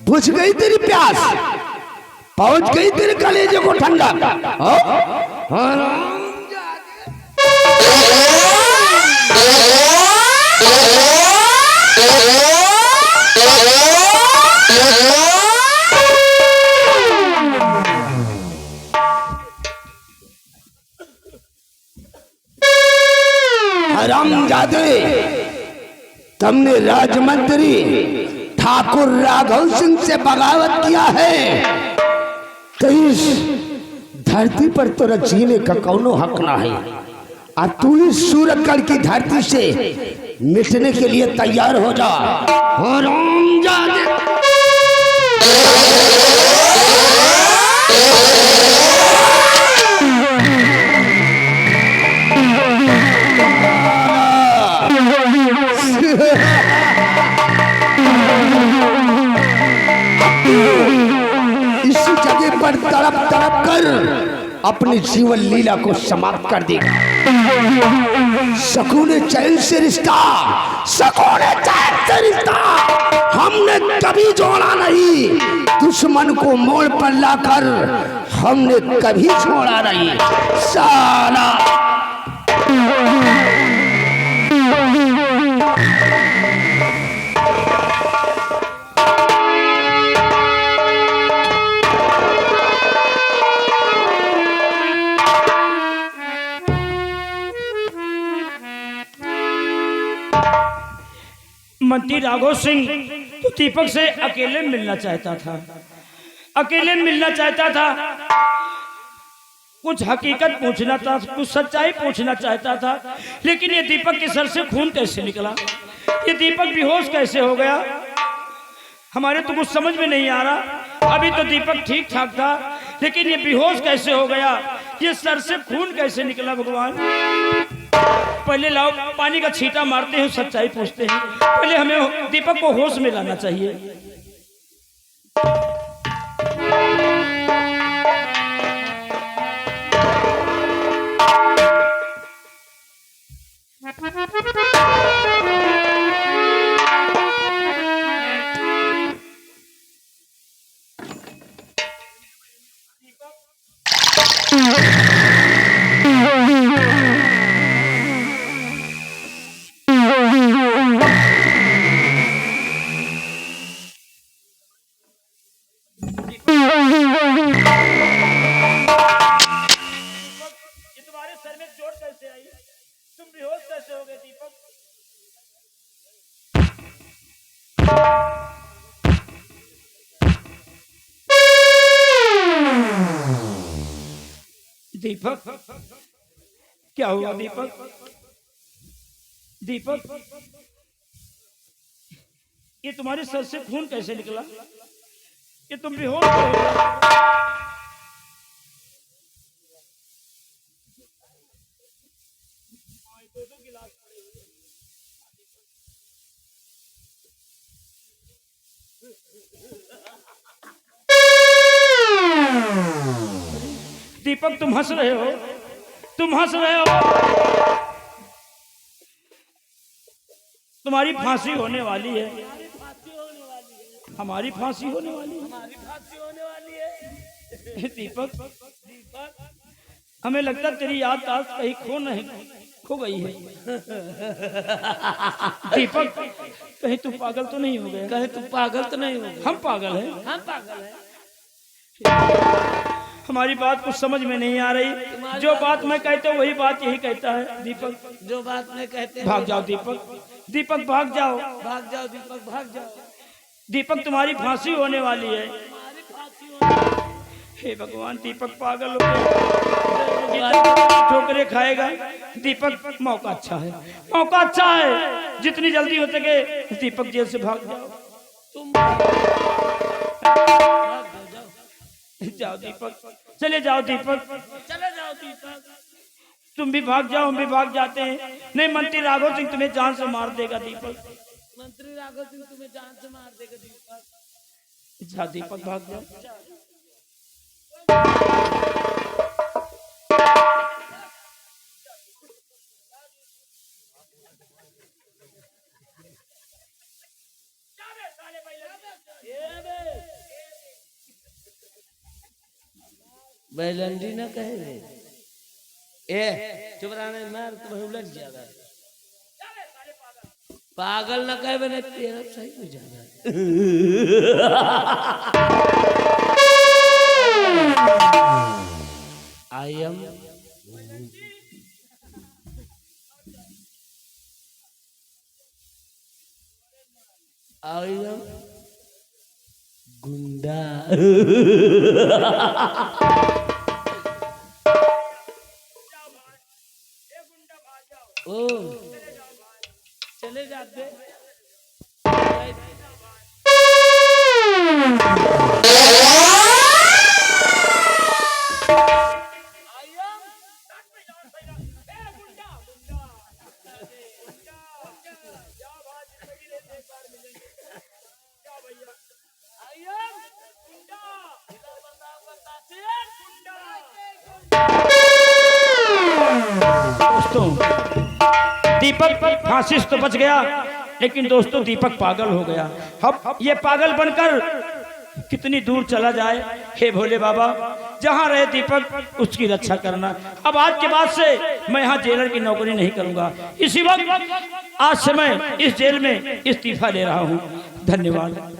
बुझ गई तेरी प्यास, पहुंच गई तेरे कलेजे को ठंडा। हरामजादे, तुमने राजमंत्री ठाकुर राघव सिंह से बगावत किया है तो इस धरती पर तोरा जीने का कौनो हक ना है। और तू इस सूरतगढ़ की धरती से मिटने के लिए तैयार हो जा। हरामजादे, इसी जगह पर तड़प तड़प कर अपनी जीवन लीला को समाप्त कर देगा। सकून चैन से रिश्ता, सकून चैन से रिश्ता हमने कभी जोड़ा नहीं। दुश्मन को मोड़ पर लाकर हमने कभी छोड़ा नहीं। साला मंत्री राघव सिंह तो दीपक से अकेले मिलना चाहता था, अकेले मिलना चाहता था। कुछ हकीकत पूछना था, कुछ सच्चाई पूछना चाहता था, लेकिन ये दीपक के सर से खून कैसे निकला? ये दीपक बेहोश कैसे हो गया? हमारे तो कुछ समझ में नहीं आ रहा। अभी तो दीपक ठीक ठाक था, लेकिन ये बेहोश कैसे हो गया? ये सर से खून कैसे निकला? भगवान, पहले लाओ पानी का छींटा मारते हैं, सच्चाई पूछते हैं। पहले हमें दीपक को होश में लाना चाहिए। कैसे हो गए दीपक? दीपक क्या हुआ दीपक? दीपक ये तुम्हारे सर से खून कैसे निकला? ये तुम बेहोश हो गए। दीपक तुम हंस रहे हो, तुम हंस रहे हो। तुम्हारी फांसी होने वाली है, हमारी फांसी होने वाली है। दीपक हमें लगता तेरी याद आज कहीं खो गई है। दीपक कहीं तू पागल तो नहीं हो गया? कहे तू पागल तो नहीं हो गया? हम पागल हैं। हमारी बात कुछ समझ में नहीं आ रही। जो बात मैं कहता हूँ वही बात यही कहता है। दीपक जो बात मैं कहते भाग जाओ दीपक, दीपक भाग जाओ, भाग जाओ दीपक, भाग जाओ। दीपक तुम्हारी फांसी होने वाली है। हे भगवान, दीपक पागल हो गया, ठोकरे खाएगा। दीपक मौका अच्छा है, मौका अच्छा है। जितनी जल्दी हो सके दीपक जेल से भाग जाओ। तुम जाओ दीपक, चले जाओ दीपक, चले जाओ दीपक। तुम भी भाग जाओ, हम भी भाग जाते हैं। नहीं, मंत्री राघव सिंह तुम्हें जान से मार देगा दीपक। मंत्री राघव सिंह तुम्हें जान से मार देगा दीपक। जा दीपक, भाग जाओ। बैलंडी ना कहे रे, ए चुप रहना, मार तुम्हें उलझ जाएगा। पागल ना कहे बने, तेरा सही हो जाएगा। आई एम गुंडा। ओ चले जाते। दोस्तों, दीपक फांसी से तो बच गया, लेकिन दोस्तों दीपक पागल हो गया। अब ये पागल बनकर कितनी दूर चला जाए। हे भोले बाबा, जहाँ रहे दीपक उसकी रक्षा करना। अब आज के बाद से मैं यहाँ जेलर की नौकरी नहीं करूंगा। इसी वक्त आज से मैं इस जेल में इस्तीफा ले रहा हूँ। धन्यवाद।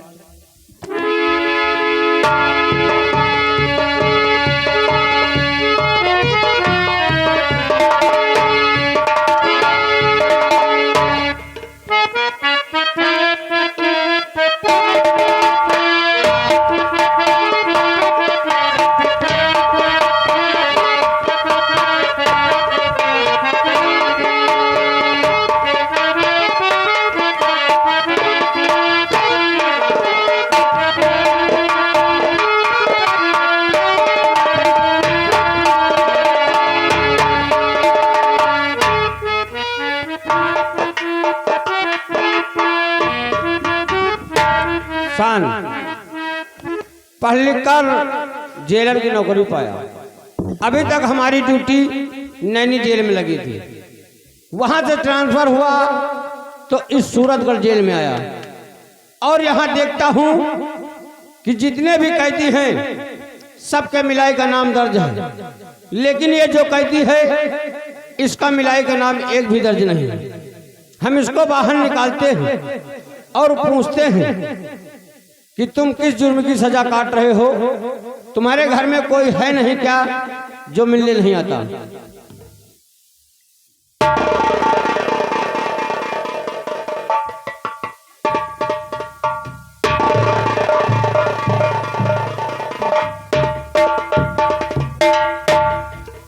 पढ़ लिख कर जेलर की नौकरी पाया। अभी तक हमारी ड्यूटी नैनी जेल में लगी थी, वहां से ट्रांसफर हुआ तो इस सूरतगढ़ जेल में आया और यहाँ देखता हूँ कि जितने भी कैदी हैं सबके मिलाई का नाम दर्ज है, लेकिन ये जो कैदी है इसका मिलाई का नाम एक भी दर्ज नहीं है। हम इसको बाहर निकालते हैं और पूछते हैं कि तुम किस जुर्म की सजा काट रहे हो, तुम्हारे घर में कोई है नहीं क्या जो मिलने नहीं आता?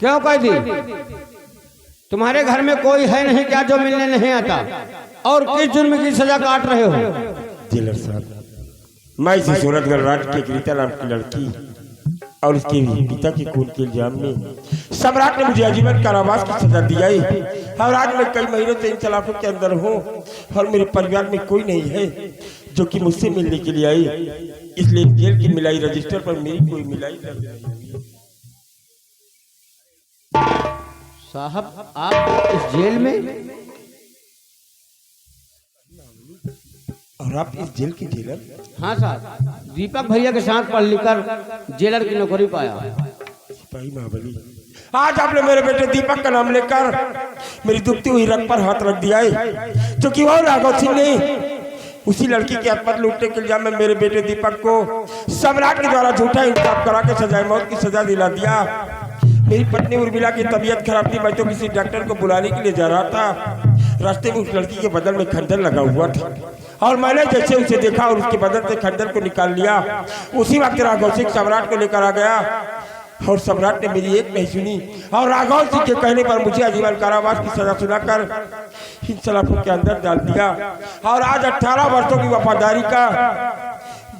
क्यों कैदी? तुम्हारे घर में कोई है नहीं क्या जो मिलने नहीं आता? और किस जुर्म की सजा काट रहे हो? जेलर साहब, मैं इसी सूरतगढ़ राज के रीता नाम की लड़की और उसके पिता के खून के इल्जाम में सम्राट ने मुझे आजीवन कारावास की सजा दी है। और आज मैं कई महीनों से इन सलाखों के अंदर हूँ और मेरे परिवार में कोई नहीं है जो कि मुझसे मिलने के लिए आई। इसलिए जेल की मिलाई रजिस्टर पर मेरी कोई मिलाई नहीं। साहब आप इस जेल में और आप इस जेल की जेलर? हाँ साहब, दीपक भैया के साथ पढ़ लिख कर जेलर की नौकरी पाया। सिपाही महाबली, आज आपने मेरे बेटे दीपक का नाम लेकर मेरी दुखती हुई रग पर हाथ रख दिया है, जो कि वो राघव सिंह ने उसी लड़की के हत्या लूटने के इल्जाम में मेरे बेटे दीपक को सम्राट के द्वारा झूठा इंसाफ करा के सजाए मौत की सजा दिला दिया। मेरी पत्नी उर्मिला की तबीयत खराब थी, मैं तो किसी डॉक्टर को बुलाने के लिए जा रहा था। रास्ते में उस लड़की के बदन में खंजर लगा हुआ था और मैंने जैसे उसे देखा और उसके बदन से खंजर को निकाल लिया, उसी वक्त राघव सिंह सम्राट को लेकर आ गया और सम्राट ने मेरी एक नहीं सुनी और राघव सिंह के कहने पर मुझे आजीवन कारावास की सजा सुनाकर इन सलाखों के अंदर डाल दिया। और आज 18 वर्षों की वफादारी का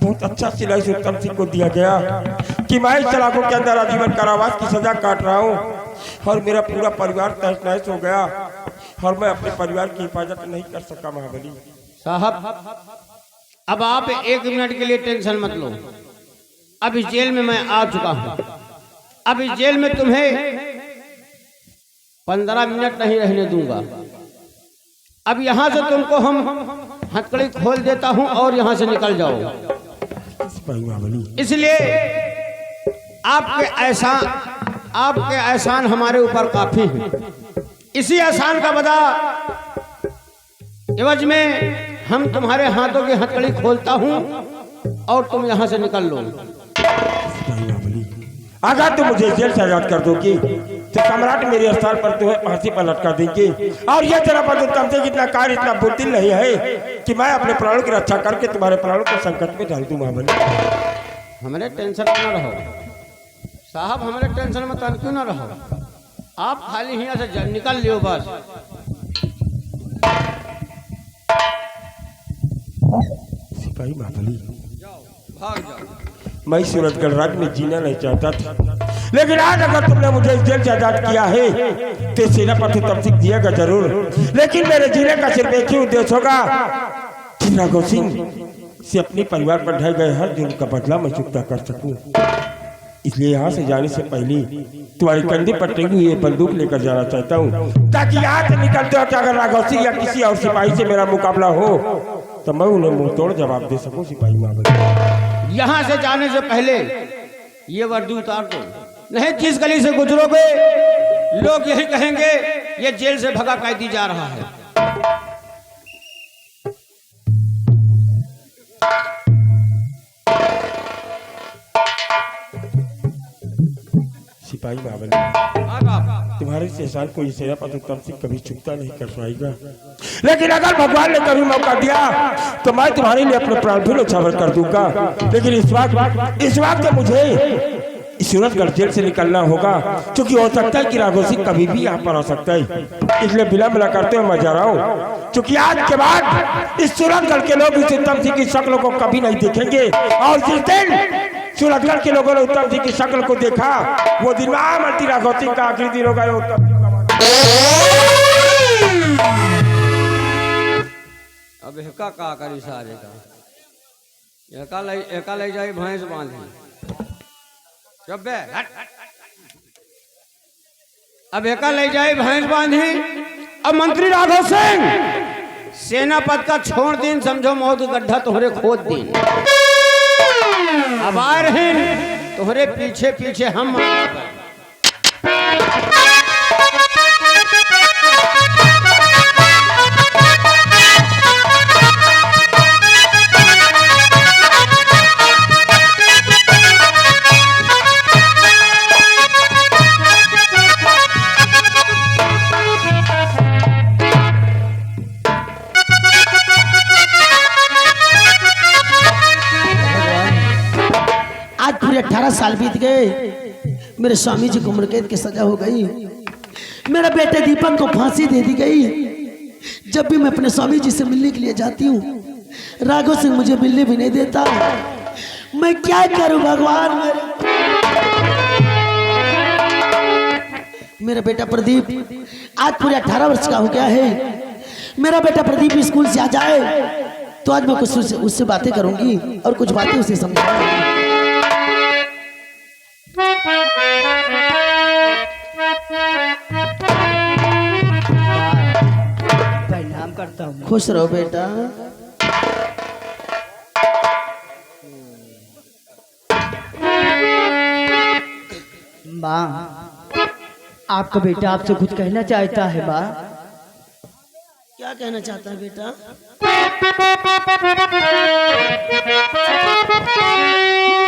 बहुत अच्छा सिला इस उत्तम सिंह को दिया गया कि मैं इस सलाखों के अंदर आजीवन कारावास की सजा काट रहा हूँ और मेरा पूरा परिवार तहस नहस हो गया और मैं अपने परिवार की हिफाजत नहीं कर सका। महाबली साहब, अब आप 1 मिनट के लिए टेंशन मत लो। अब इस जेल में मैं आ चुका हूँ। अब इस जेल में तुम्हें 15 मिनट नहीं रहने दूंगा। अब यहाँ से तुमको हम हथकड़ी खोल देता हूँ और यहाँ से निकल जाओ। इसलिए आपके एहसान हमारे ऊपर काफी है। इसी एहसान का बदला एवज में हम तुम्हारे हाथों की हथकड़ी खोलता हूँ और तुम यहाँ से निकल लो। अगर तुम मुझे जेल से आजाद कर दोगी तो सम्राट मेरे स्थान पर तुम्हें फांसी पर लटका देंगे और यह तेरा पद तुमसे इतना कार्य इतना बुद्धिल नहीं है कि मैं अपने प्राणों की रक्षा करके तुम्हारे प्राणों को संकट में डाल दूं। महाबली, हमारे टेंशन में न रहो साहब, हमारे टेंशन में तन क्यों न रहो। आप खाली यहाँ से निकल लियो बस। सिपाही महाबली, भाग जाओ। मैं सूरतगढ़ राज्य में जीना नहीं चाहता था, लेकिन आज अगर तुमने मुझे इस जेल से आजाद किया है तो सेनापति तब सिंह दिएगा जरूर, लेकिन मेरे जीने का सिर्फ एक ही उद्देश्य होगा कि राघव सिंह से अपने परिवार पर ढाए गए हर जुर्म का बदला मैं चुकता कर सकूं। इसलिए यहाँ से जाने से पहले तुम्हारे कंधे पर टेंगी हुई बंदूक लेकर जाना चाहता हूँ, ताकि यहाँ से निकलते वक्त अगर राघव सिंह या किसी और सिपाही से मेरा मुकाबला हो तो मैं उन्हें मुंह तोड़ जवाब दे सकूं। सिपाही महाबली, यहाँ से जाने से पहले ये वर्दी उतार दो, नहीं जिस गली से गुजरोगे लोग यही कहेंगे ये जेल से भगा कैदी जा रहा है। सिपाही महाबली, तुम्हारे से एहसान को ये सेनापति उत्तम सिंह कभी चुकता नहीं कर पाएगा, लेकिन अगर भगवान ने कभी मौका दिया तो मैं तुम्हारे लिए अपने प्राण भी न्यौछावर कर दूंगा। लेकिन इस वक्त मुझे इस सूरतगढ़ जेल से निकलना होगा, क्योंकि हो सकता है कि राघव सिंह कभी भी यहाँ पर आ सकता है। इसलिए विलंब न करते हुए मैं जा रहा हूँ, क्योंकि आज के बाद इस सूरतगढ़ के लोग इस उत्तम सिंह की शक्ल को कभी नहीं देखेंगे और जिस दिन सूरतगढ़ के लोगों ने उत्तम सिंह की शक्ल को देखा वो दिन महामंत्री राघव सिंह का आखिरी दिन होगा। उत्तम अब एका का करी सारे का एका ले जाए भैंस बांधी। अब एका ले जाए भैंस बांधी। अब मंत्री राघव सिंह सेनापति का छोड़ दिन समझो मौत गड्ढा तोहरे खोद दिन। अब आ रहे तोहरे पीछे पीछे हम। आज पूरे 18 साल बीत गए, मेरे स्वामी जी को उम्र कैद की सजा हो गई, मेरे बेटे दीपक को फांसी दे दी गई। जब भी मैं अपने स्वामी जी से मिलने के लिए जाती हूँ, राघव सिंह मुझे मिलने भी नहीं देता। मैं क्या करूं भगवान? मेरा बेटा प्रदीप आज पूरे 18 वर्ष का हो गया है। मेरा बेटा प्रदीप स्कूल से आ जाए तो आज मैं कुछ उससे बातें करूंगी और कुछ बातें उसे समझाऊंगी। प्रणाम करता हूँ। खुश रहो बेटा। माँ, आपका बेटा आपसे कुछ कहना चाहता है माँ। क्या कहना चाहता है बेटा?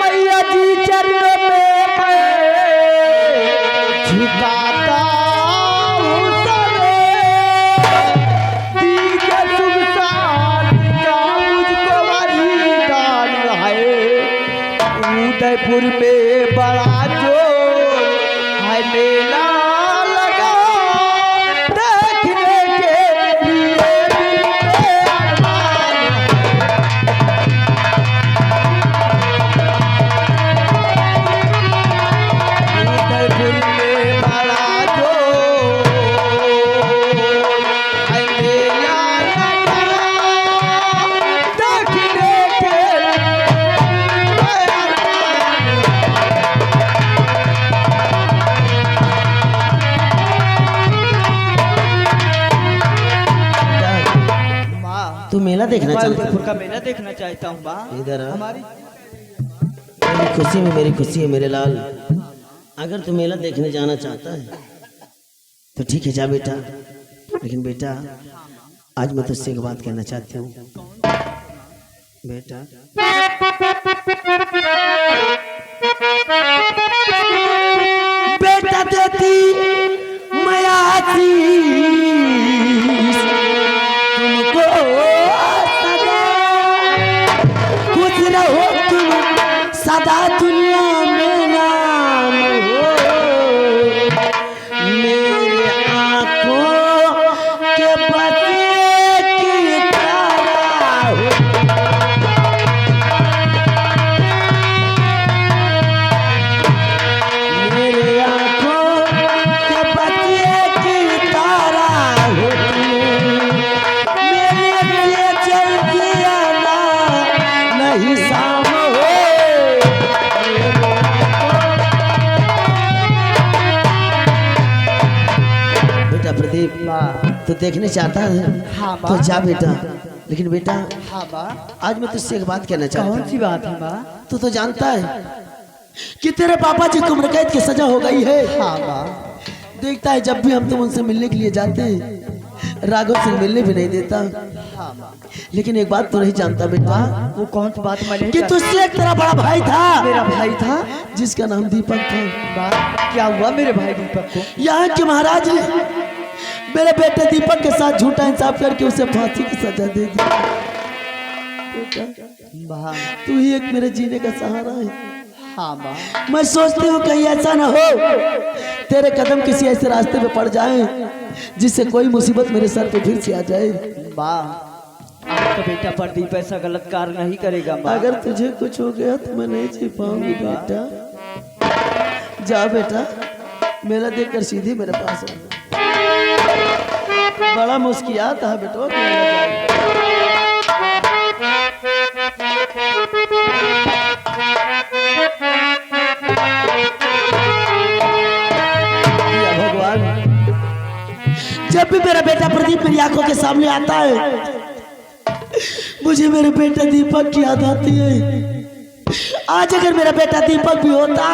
मैया जी चरणों में झुकाता हूँ सरे, दीजिए शुभ साथ का मुझको वरदान है। उदयपुर में बड़ा जोर है मेला लगा, देखने के लिए दिल में अरमान है। उदयपुर में बड़ा जोर है मेला लगा, देखने के लिए अरमान तू मेला देखना चाहता है? उदयपुर का मेला देखना चाहता हूँ माँ। इधर आ। हमारी मेरी खुशी में मेरी खुशी है मेरे लाल। अगर तू मेला देखने जाना चाहता है तो ठीक है, जा बेटा। लेकिन बेटा आज मैं तुझसे एक बात कहना चाहती हूँ बेटा। बेटा देती मैं आशीष तुमको सदा, खुश रहो तुम सदा दुनिया में नाम हो, मेरे आंखों के बसे की तारा हो। मेरे आंखों के बसे की तारा हो, मेरे लिए चलती आना नहीं शाम हो। बेटा प्रदीप, तू देखने चाहता है हाँ तो माँ। जा बेटा। लेकिन बेटा हाँ माँ। आज मैं तुझसे एक बात कहना चाहता कौन हूँ। सी बात है माँ? तू तो जानता है कि तेरे पापा जी को उम्र कैद की सजा हो गई है। हाँ माँ। देखता है जब भी हम तुम उनसे मिलने के लिए जाते हैं, राघव सिंह मिलने भी नहीं देता। हाँ माँ। लेकिन एक बात तो नहीं जानता बेटा वो कौन सी बात मैंने कि तुझसे एक तेरा बड़ा भाई था, मेरा भाई था। जिसका नाम दीपक था। माँ, क्या हुआ मेरे भाई दीपक को? यहाँ के महाराज ने मेरे बेटे दीपक के साथ झूठा इंसाफ करके उसे फांसी की सजा दे दी। बेटा माँ। तू ही एक मेरे जीने का सहारा है। हाँ माँ। मैं सोचती हूँ कहीं ऐसा ना हो तेरे कदम किसी ऐसे रास्ते पे पड़ जाए जिससे कोई मुसीबत मेरे सर पे फिर से आ जाए। माँ, आपका बेटा प्रदीप ऐसा गलत कार्य नहीं करेगा माँ। अगर तुझे कुछ हो गया तो मैं नहीं जी पाऊंगी बेटा। जा बेटा, मेला देखकर सीधे मेरे पास आ। बड़ा मुस्कियात है बेटो मेला जाए। या भगवान, जब भी मेरा बेटा प्रदीप मेरी आंखों के सामने आता है मुझे मेरे बेटा दीपक की याद आती है। आज अगर मेरा बेटा दीपक भी होता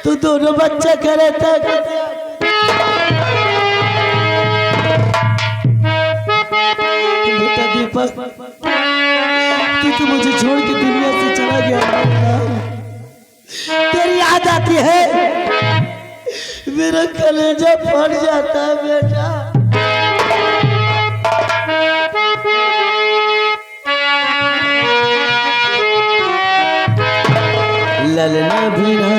तो दोनों बच्चे करे तक बेटा दीपक, तू तो मुझे छोड़ के दुनिया से चला गया। तेरी याद आती है, मेरा कलेजा फट जाता है बेटा। ललना भी ना